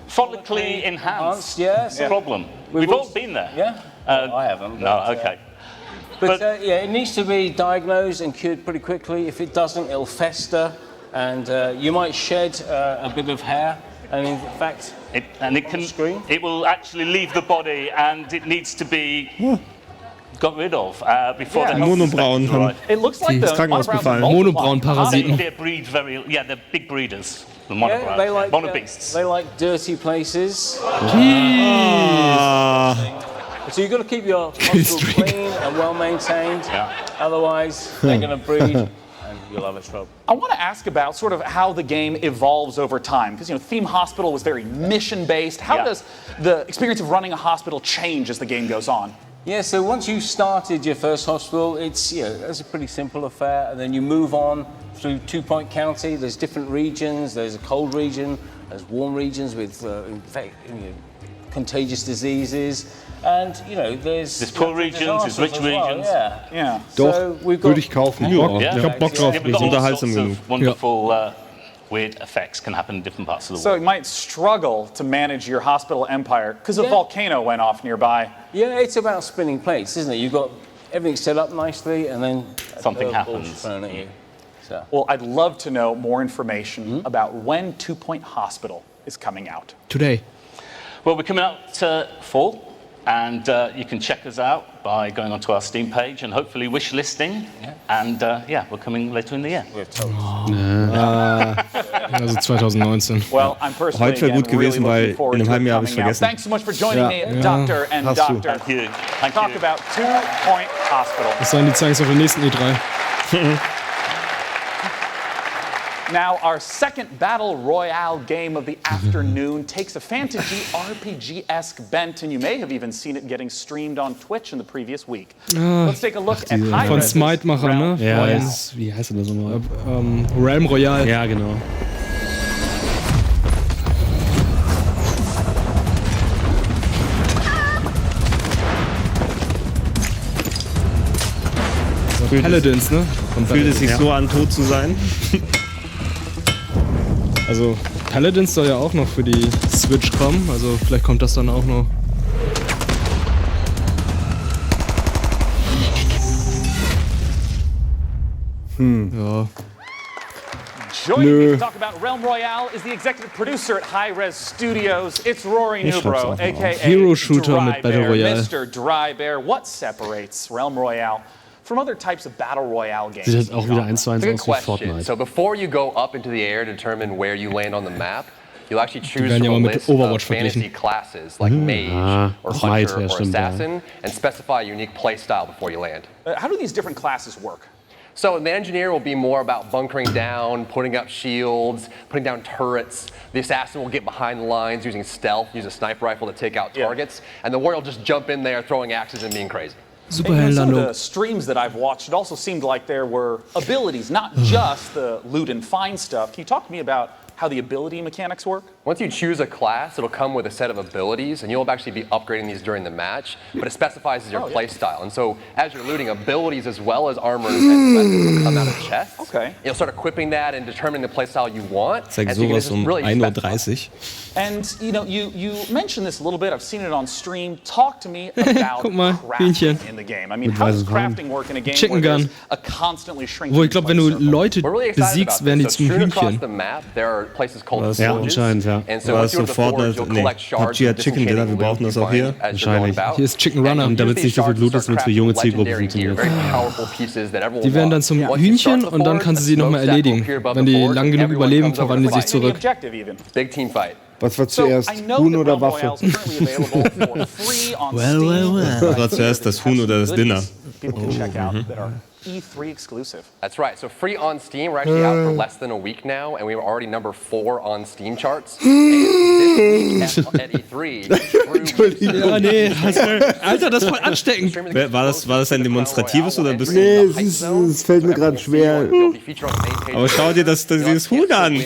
Follically enhanced. Yes. Problem. We've all been there. Yeah. I haven't. No, okay. But it needs to be diagnosed and cured pretty quickly. If it doesn't, it'll fester, and you might shed a bit of hair. And in fact, it will actually leave the body, and it needs to be got rid of before the Monobrauen haben It looks like the Krankenhaus befallen. Monobrauen-Parasiten. They breed they're big breeders. The monobrauen. they like monobeasts. They like dirty places. So you've got to keep your hospital clean and well maintained. Otherwise, they're going to breed. You'll have a trouble. I want to ask about sort of how the game evolves over time, because Theme Hospital was very mission-based. How does the experience of running a hospital change as the game goes on? Yeah, so once you've started your first hospital, it's a pretty simple affair, and then you move on through 2 Point County. There's different regions. There's a cold region. There's warm regions with contagious diseases. And there's poor regions, there's rich regions. Yeah. Doch, würde ich kaufen. Ich hab Bock drauf. We've got all Unterhaltsam sorts genug. of wonderful weird effects can happen in different parts of the So world. you might struggle to manage your hospital empire because a volcano went off nearby. Yeah, it's about spinning plates, isn't it? You've got everything set up nicely, and then something happens. Thrown at you. So. Well, I'd love to know more information about when 2 Point Hospital is coming out. Today. Well, we're coming out to fall. And you can check us out by going onto our Steam page and hopefully wish listing. And we're coming later in the year. Also 2019. Well, I'm personally Heute wäre gut gewesen, weil in einem halben Jahr habe ich es vergessen. Thanks so much for joining me, Doctor and Doctor. Thank you. Talk about 2 Point Hospital. Das sollen die zeigen es auf der nächsten E3. Now, our second Battle Royale game of the afternoon takes a fantasy RPG-esque bent, and you may have even seen it getting streamed on Twitch in the previous week. Let's take a look at von Smite-Machern, ne? Ja, wie heißt denn das nochmal? Realm Royale. Ja, genau. Paladins, ne? Fühlt es sich so an, tot zu sein? Also, Paladins soll ja auch noch für die Switch kommen, also vielleicht kommt das dann auch noch. Ja. Joining me to talk about Realm Royale is the executive producer at High Res Studios. It's Rory Newbro, aka Hero Shooter mit Battle Royale. Mr. Dry Bear. What separates Realm Royale from other types of Battle Royale games? Sieht auch wieder 1:1 aus wie Fortnite. So before you go up into the air to determine where you land on the map, you'll actually choose werden ja from mal a mit list Overwatch of fantasy classes like mage or hunter or assassin and specify a unique play style before you land. How do these different classes work? So the engineer will be more about bunkering down, putting up shields, putting down turrets. The assassin will get behind the lines using stealth, use a sniper rifle to take out targets, and the warrior will just jump in there throwing axes and being crazy. In some of the streams that I've watched, it also seemed like there were abilities, not just the loot and find stuff. Can you talk to me about how the ability mechanics work? Once you choose a class, it'll come with a set of abilities, and you'll actually be upgrading these during the match, but it specifies your play style. And so as you're looting, abilities as well as armor and weapons will come out of chests. Okay. You'll start equipping that and determining the play style you want. Zeig sowas 1:30 Uhr. And you know, you mentioned this a little bit. I've seen it on stream. Talk to me about Guck mal, crafting Hühnchen. in the game. I mean, how does crafting work in a game Chicken where Gun. there's a constantly shrinking Wo ich glaube, wenn du Leute We're really excited besiegst, about werden die this. zum So strewn across Hühnchen. the map, there are places called Ja, forges. anscheinend, ja. And so War once das you go to the sofort, forge, you'll nee, collect shards PUBG of hat Chicken Dinner, wir brauchen das auch hier. Wahrscheinlich. Hier ist Chicken Runner. Und damit es nicht so viel Blut ist, wenn es für junge Zielgruppen funktioniert. Die werden dann zum Hühnchen und dann kannst du sie nochmal erledigen. Wenn die lang genug überleben, verwandeln die sich zurück. Big team fight. Was war zuerst? Huhn oder Waffe? Was war zuerst, das Huhn oder das Dinner? People can check out that are E3 exclusive. That's right. So free on Steam. We're actually out for less than a week now, and we were already number 4 on Steam charts. And this week at E3. Ja, nee, Alter, das ist voll ansteckend. War das ein demonstratives oder bist du... Nee, es fällt mir gerade schwer. Aber schau dir dieses Huhn an.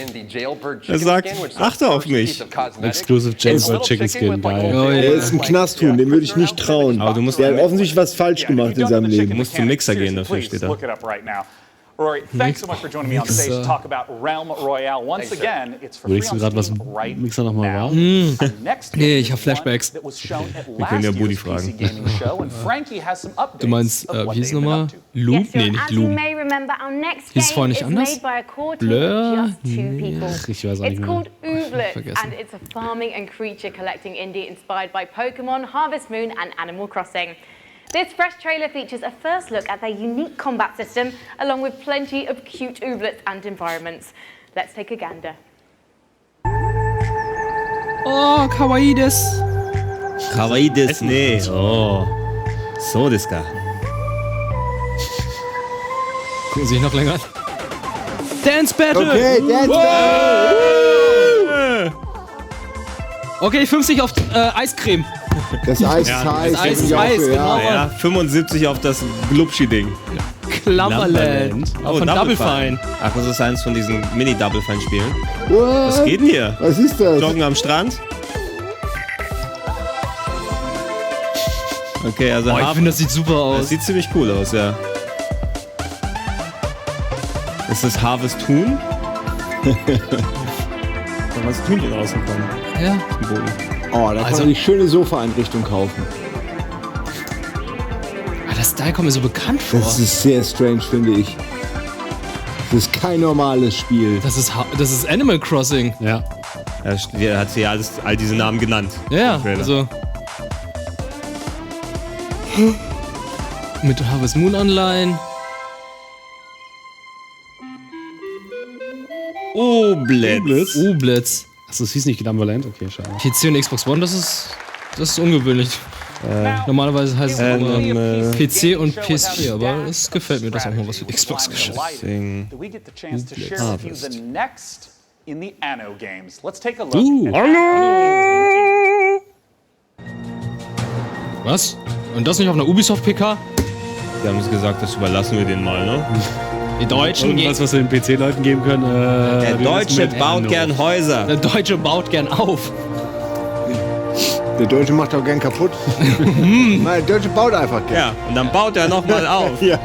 Er sagt, achte auf mich. Exclusive Jailbird Chicken Skin, geil. Er ist ein Knasthuhn, dem würde ich nicht trauen. Aber du musst, der hat offensichtlich was falsch gemacht in seinem Leben. Du musst zum Mixer gehen, dafür steht er. Look it up right now. Rory, thanks so much for joining me on stage to talk about Realm Royale. Once again, it's for free on Steam right Mixer noch mal now. Nee, ich hab Flashbacks. That was shown at Wir können ja last Budi year's fragen. PC Gaming Show, and Frankie has some updates. Du meinst, of what wie hieß they've been nochmal? up to. Loom? Nee, nicht As you Loom. may remember, our next Hieß es vorher game nicht is anders? made by a core team Blur? of just 2 people. Ich weiß auch nicht It's mehr. called Ooblet, Vergessen. and it's a farming and creature collecting indie inspired by Pokemon, Harvest Moon, and Animal Crossing. This fresh trailer features a first look at their unique combat system, along with plenty of cute ooblets and environments. Let's take a gander. Oh, kawaii des. Kawaii desu ne. Oh. So desu ka. Gucken Sie sich noch länger an. Dance Battle! Okay, Dance Battle! Okay, 50 auf Eiscreme. Das Eis ist Ja, heiß. das Eis bin ist ich auch heiß, für, genau. Ja, 75 auf das Glubschi-Ding. Klapperland. Oh, Von Double Fine. Ach, das ist eins von diesen Mini-Double Fine-Spielen. What? Was geht denn hier? Was ist das? Joggen am Strand? Okay, also Oh, ich finde, das sieht super aus. Das sieht ziemlich cool aus, ja. Ist das Harvest Huhn? Da was Hühnchen rausgekommen. Ja. Auf dem Boden. Oh, da kann man sich schöne Sofa-Einrichtung kaufen. Das Style kommt mir so bekannt vor. Das ist sehr strange, finde ich. Das ist kein normales Spiel. Das ist Animal Crossing. Ja. Er hat hier all diese Namen genannt. Ja, also. Mit Harvest Moon Online. Ooblets. Ooblets. Achso, es hieß nicht Glamberland? Okay, schade. PC und Xbox One, das ist ungewöhnlich. Normalerweise heißt es PC und PS4, aber es gefällt mir, dass auch mal was für Xbox geschieht. In the Anno games. Let's take a look. Anno! Was? Und das nicht auf einer Ubisoft-PK? Die haben gesagt, das überlassen wir denen mal, ne? Die Deutschen Irgendwas, was wir den PC-Leuten geben können. Der Deutsche baut gern Häuser. Der Deutsche baut gern auf. Der Deutsche macht auch gern kaputt. Der Deutsche baut einfach gern. Ja, und dann baut er nochmal auf. Ja.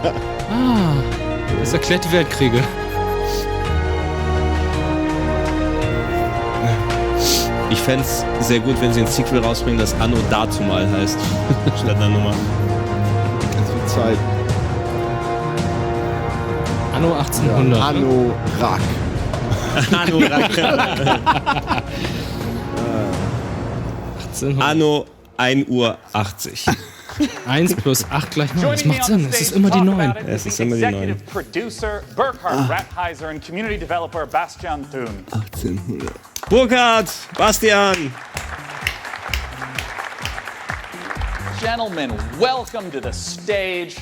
Ah, das erklärt die Weltkriege. Ich fände es sehr gut, wenn sie ein Sequel rausbringen, das Anno dazumal heißt. Statt einer Nummer. Das wird Zeit. Anno 1800. Ja, Anno Rack. Anno Rack. Anno 1:80 Uhr. 1 plus 8 gleich 9. Das macht Sinn. Es ist immer die 9. Es ist immer die 9. Producer Burkhard Rathheiser and community developer Bastian Thun. 1800. Burkhard, Bastian. Gentlemen, welcome to the stage.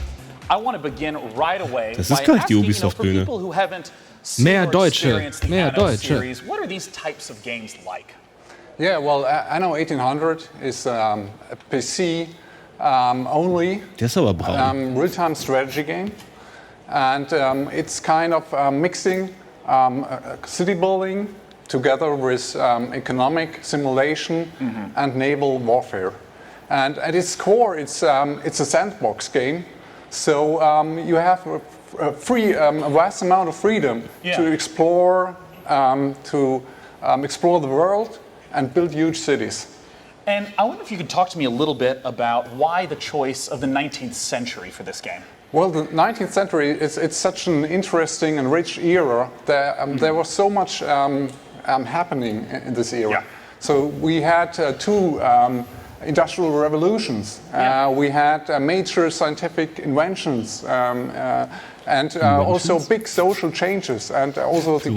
I want to begin right away. Das ist gar nicht die Ubisoft-Bühne. Mehr Deutsche, mehr Deutsche. What are these types of games like? Yeah, well, Anno 1800 is a PC only Der ist aber braun. real-time strategy game, and it's kind of mixing city building together with economic simulation and naval warfare. And at its core, it's a sandbox game, so you have a vast amount of freedom to explore the world and build huge cities. And I wonder if you could talk to me a little bit about why the choice of the 19th century for this game. Well, the 19th century, it's such an interesting and rich era. There was so much happening in this era. Yeah. So we had two industrial revolutions. We had major scientific inventions. And also big social changes, and also the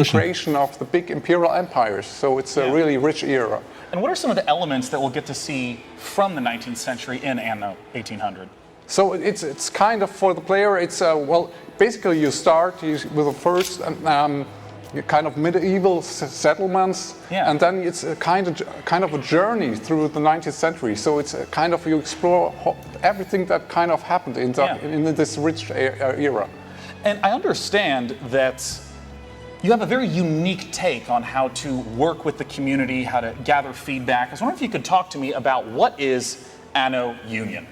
creation of the big imperial empires. So it's a really rich era. And what are some of the elements that we'll get to see from the 19th century in Anno 1800? So it's kind of, for the player, it's well, basically you start with the first kind of medieval settlements, and then it's a kind of a journey through the 19th century. So it's a kind of, you explore everything that kind of happened in this rich era. And I understand that you have a very unique take on how to work with the community, how to gather feedback. I was wondering if you could talk to me about what is Anno Union.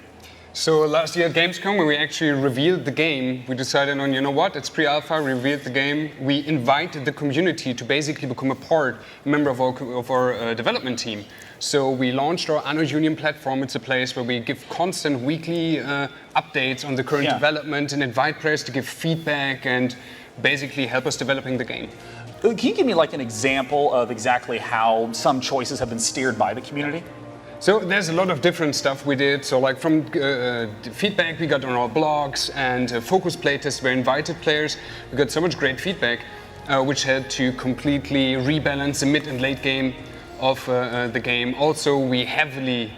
So last year at Gamescom, when we actually revealed the game, we decided on, you know what, it's pre-alpha, we revealed the game. We invited the community to basically become a member of our development team. So we launched our Anno Union platform. It's a place where we give constant weekly updates on the current development and invite players to give feedback and basically help us developing the game. Can you give me like an example of exactly how some choices have been steered by the community? So there's a lot of different stuff we did. So like from feedback we got on our blogs and focus playtests where invited players. We got so much great feedback, which had to completely rebalance the mid and late game of the game. Also, we heavily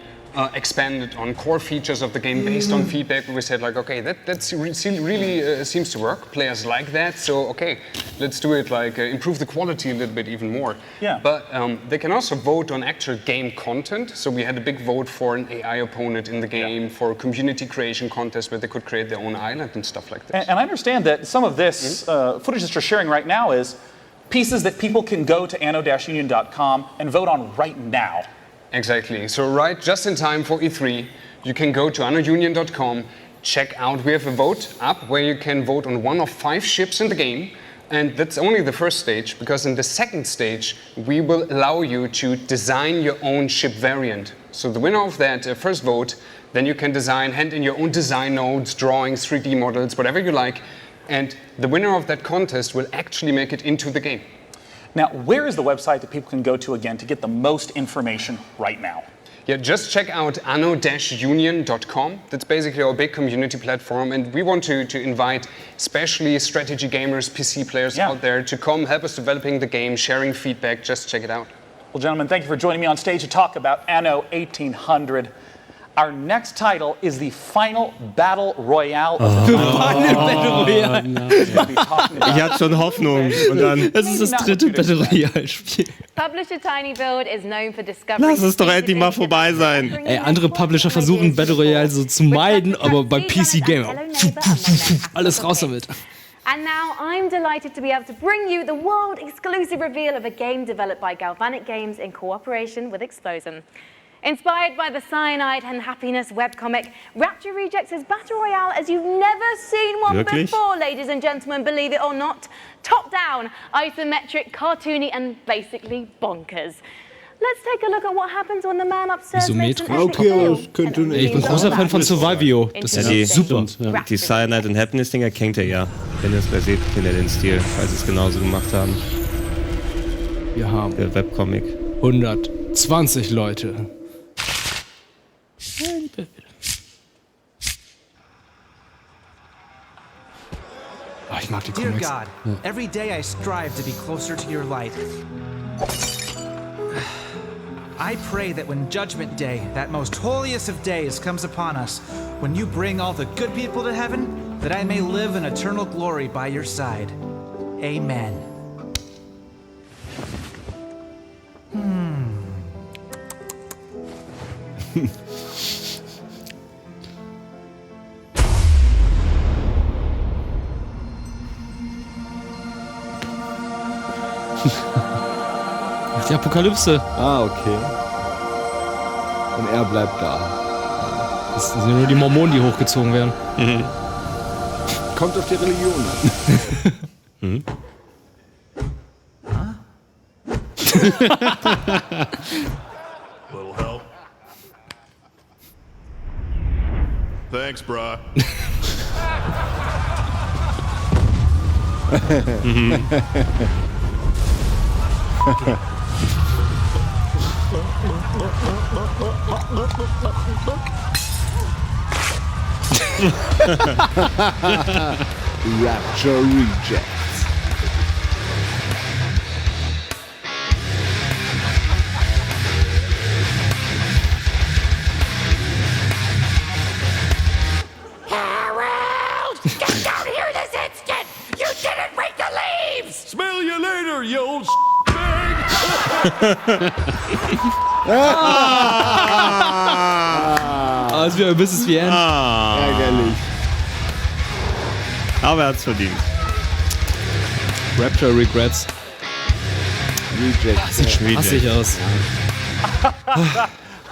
expanded on core features of the game based on feedback. We said like, okay, that really seems to work. Players like that, so okay, let's do it. Like improve the quality a little bit even more. Yeah. But they can also vote on actual game content. So we had a big vote for an AI opponent in the game, for a community creation contest where they could create their own island and stuff like that. And I understand that some of this footage that you're sharing right now is pieces that people can go to anno-union.com and vote on right now. Exactly. So right just in time for E3, you can go to anno-union.com, check out, we have a vote up where you can vote on one of 5 ships in the game. And that's only the first stage, because in the second stage, we will allow you to design your own ship variant. So the winner of that first vote, then you can hand in your own design notes, drawings, 3D models, whatever you like. And the winner of that contest will actually make it into the game. Now, where is the website that people can go to again to get the most information right now? Yeah, just check out anno-union.com. That's basically our big community platform, and we want to invite especially strategy gamers, PC players out there to come help us developing the game, sharing feedback. Just check it out. Well, gentlemen, thank you for joining me on stage to talk about Anno 1800. Our next title is the final Battle Royale of the Final Battle Royale. Ich hatte schon Hoffnung. Und dann. Das ist das dritte Battle Royale-Spiel. Publisher Tiny Build is known for discovering. Lass es doch endlich mal vorbei sein. Ey, andere Publisher versuchen Battle Royale so zu meiden, aber bei PC Gamer alles raus damit. And now I'm delighted to be able to bring you the world exclusive reveal of a game developed by Galvanic Games in cooperation with Explosion. Inspired by the Cyanide and Happiness webcomic, Rapture Rejects is Battle Royale as you've never seen one before, ladies and gentlemen, believe it or not. Top down, isometric, cartoony and basically bonkers. Let's take a look at what happens when the man upstairs makes an epic fail. Ich bin großer Fan von Survivio. Das ist die, super. Ja. Die Cyanide and Happiness Dinger kennt ihr ja. Wenn ihr es bei seht, kennt ihr den Stil, weil sie es genauso gemacht haben. Wir haben der Webcomic. 120 Leute. Oh, ich mag die Comics. Dear God, every day I strive to be closer to your light. I pray that when Judgment Day, that most holiest of days, comes upon us, when you bring all the good people to heaven, that I may live in eternal glory by your side. Amen. Die Apokalypse. Ah, okay. Und er bleibt da. Das sind nur die Mormonen, die hochgezogen werden. Mhm. Kommt auf die Religion an. Mhm. Little help. Thanks, brah. Mhm. Rapture Rejects. Harold! Get down here this instant! You didn't bring the leaves! Smell you later, you old bag! Ah, es wäre ein bisschen wie End. Ärgerlich. Aber er hat's verdient. Rapture Regrets. Reject. Das sieht spaßig aus.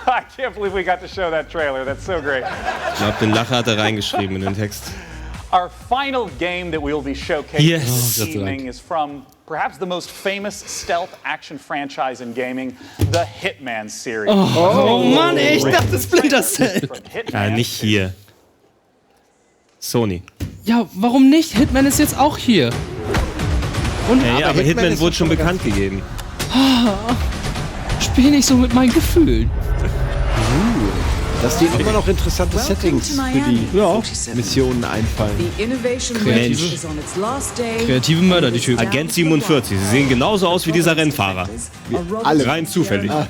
I can't believe we got to show that trailer. That's so great. Ich glaube, den Lacher hat er reingeschrieben in den Text. Our final game that we will be showcasing this evening is from perhaps the most famous stealth action franchise in gaming, the Hitman series. Oh Mann, ey, ich dachte Splinter Cell. Ja, nicht hier. Sony. Ja, warum nicht? Hitman ist jetzt auch hier. Und ja, aber Hitman wurde schon bekannt gegeben. Spiel nicht so mit meinen Gefühlen. Dass denen immer noch interessante Settings für die Missionen einfallen. Kreative Mörder, die Typen. Agent 47, sie sehen genauso aus wie dieser Rennfahrer. Alle. Rein zufällig. A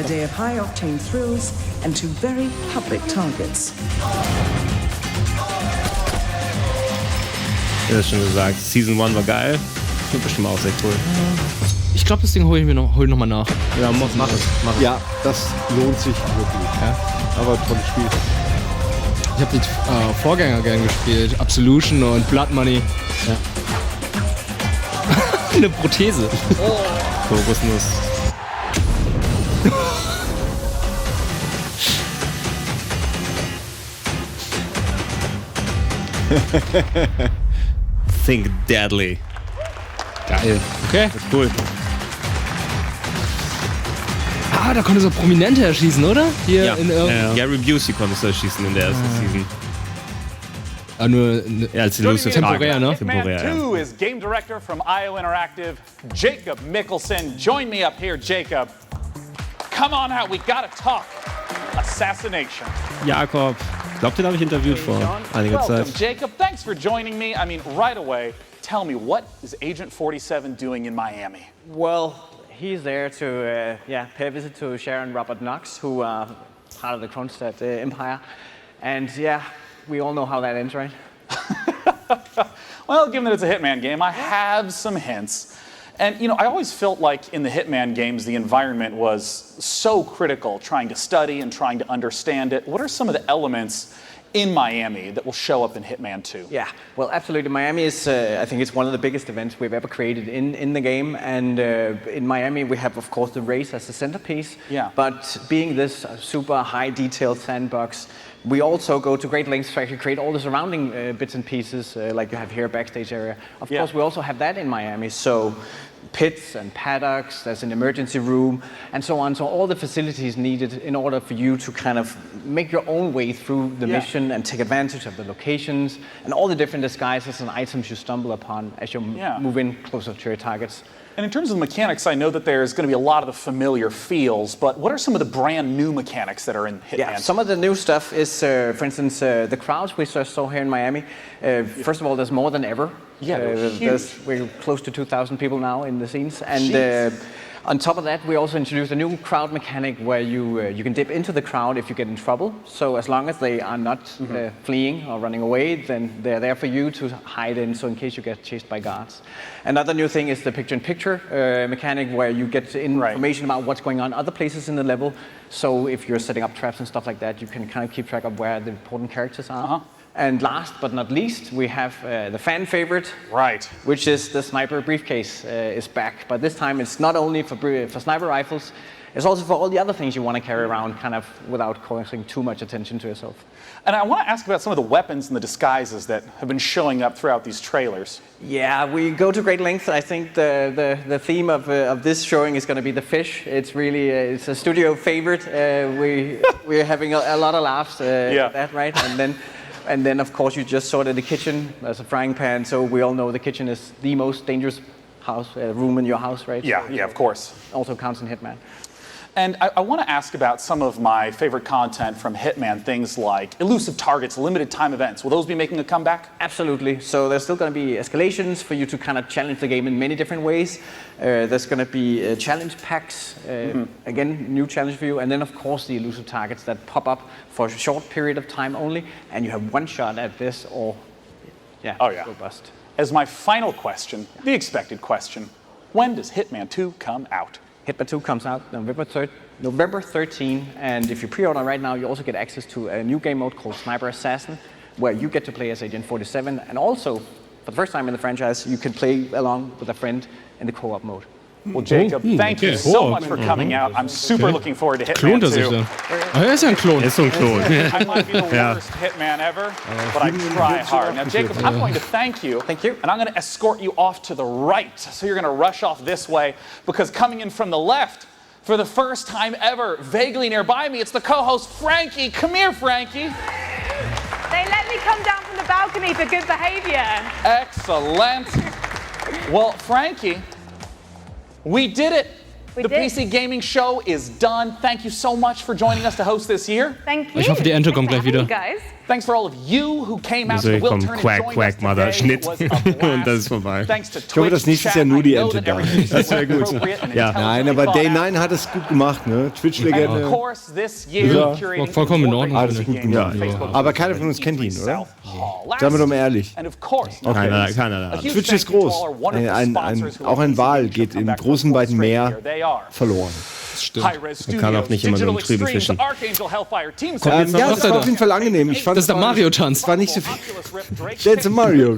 day of high-octane thrills and to very public targets. Ich hab das schon gesagt. Season 1 war geil. Wird bestimmt auch sehr cool. Ich glaube, das Ding hol ich noch mal nach. Ja, mach es. Ja, das lohnt sich wirklich. Ja. Aber tolles Spiel. Ich habe die Vorgänger gern gespielt. Absolution und Blood Money. Ja. Eine Prothese. Kokosnuss. Think Deadly. Geil. Okay. Das ist cool. Ah, da konnte so Prominente erschießen, oder? Hier Ja, in Gary Busey konntest du erschießen in der ersten Season. Ah, nur als illustriert. temporär, ne? Temporär, Hitman 2 is game director from IO Interactive, Jacob Mickelson. Join me up here, Jacob. Come on out, we gotta talk. Assassination. Jakob. Glaubt ihr, da habe ich interviewt vor einiger Zeit. Welcome, Jacob. Thanks for joining me. I mean, right away, tell me, what is Agent 47 doing in Miami? Well, he's there to pay a visit to Sharon Robert Knox, who part of the Kronstadt Empire. And yeah, we all know how that ends, right? Well, given that it's a Hitman game, I have some hints. And, I always felt like in the Hitman games, the environment was so critical, trying to study and trying to understand it. What are some of the elements in Miami that will show up in Hitman 2? Yeah, well, absolutely. Miami is, I think it's one of the biggest events we've ever created in the game. And in Miami, we have, of course, the race as the centerpiece. Yeah. But being this super high detailed sandbox, we also go to great lengths to actually create all the surrounding bits and pieces, like you have here, backstage area. Of course, we also have that in Miami. So pits and paddocks, there's an emergency room, and so on. So all the facilities needed in order for you to kind of make your own way through the mission and take advantage of the locations and all the different disguises and items you stumble upon as you move in closer to your targets. And in terms of mechanics, I know that there's going to be a lot of the familiar feels, but what are some of the brand new mechanics that are in Hitman? Yeah, some of the new stuff is, for instance, the crowds we saw here in Miami. First of all, there's more than ever. Yeah, we're close to 2,000 people now in the scenes. And on top of that, we also introduced a new crowd mechanic where you can dip into the crowd if you get in trouble. So as long as they are not fleeing or running away, then they're there for you to hide in, so in case you get chased by guards. Another new thing is the picture-in-picture mechanic where you get information about what's going on other places in the level. So if you're setting up traps and stuff like that, you can kind of keep track of where the important characters are. And last but not least, we have the fan favorite, which is the sniper briefcase is back. But this time it's not only for sniper rifles, it's also for all the other things you want to carry around kind of without causing too much attention to yourself. And I want to ask about some of the weapons and the disguises that have been showing up throughout these trailers. Yeah, we go to great lengths. I think the theme of this showing is going to be the fish. It's really it's a studio favorite. We're having a lot of laughs at that, right? And then, of course, you just saw it in the kitchen as a frying pan. So we all know the kitchen is the most dangerous room in your house, right? Yeah, of course. Also counts in Hitman. And I want to ask about some of my favorite content from Hitman, things like elusive targets, limited time events. Will those be making a comeback? Absolutely. So there's still going to be escalations for you to kind of challenge the game in many different ways. There's going to be challenge packs, again, new challenge for you. And then, of course, the elusive targets that pop up for a short period of time only. And you have one shot at this or, go bust. As my final question, the expected question, when does Hitman 2 come out? Hitman 2 comes out November 13, and if you pre-order right now, you also get access to a new game mode called Sniper Assassin, where you get to play as Agent 47, and also, for the first time in the franchise, you can play along with a friend in the co-op mode. Well, Jacob, thank you so much for coming out. I'm super looking forward to Hitman 2. Er ist ja ein Klon. Ist so ein Klon. I might be the worst Hitman ever, but I try hard. Now, Jacob, I'm going to thank you. Thank you. And I'm going to escort you off to the right. So you're going to rush off this way, because coming in from the left, for the first time ever, vaguely nearby me, it's the co-host, Frankie. Come here, Frankie. They let me come down from the balcony for good behavior. Excellent. Well, Frankie, we did it. The PC Gaming Show is done. Thank you so much for joining us to host this year. Thank you. Ich hoffe, die Ente kommt gleich wieder. Guys. Thanks for all of you who came out to the Will Turn Quack, and Quack, joined Mother, us today. Schnitt. It was a blast. Und das ist vorbei. Thanks to Ich hoffe, dass nächstes Jahr nur die Ente da ist. Das wäre gut. Ja. Nein, aber Day 9 hat es gut gemacht, ne? Twitch-Legende. Of course, this year curating vollkommen in Ordnung. Hat es gut gemacht. Aber keiner von uns kennt ihn, oder? Seien wir doch mal ehrlich. And of course, Keiner. Twitch ist groß. Auch ein Wal geht in großem, weiten Meer verloren. Stimmt. Man kann auch nicht immer nur im Trüben fischen. Ja, das war auf jeden Fall angenehm. Ich fand, das ist der Mario-Tanz. War nicht so viel. Dance Mario.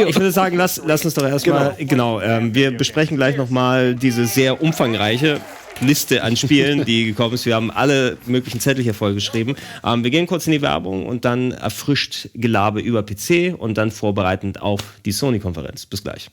Ich würde sagen, lass uns doch erstmal, wir besprechen gleich nochmal diese sehr umfangreiche Liste an Spielen, die gekommen ist. Wir haben alle möglichen Zettel hier vollgeschrieben. Wir gehen kurz in die Werbung und dann erfrischt Gelaber über PC und dann vorbereitend auf die Sony-Konferenz. Bis gleich.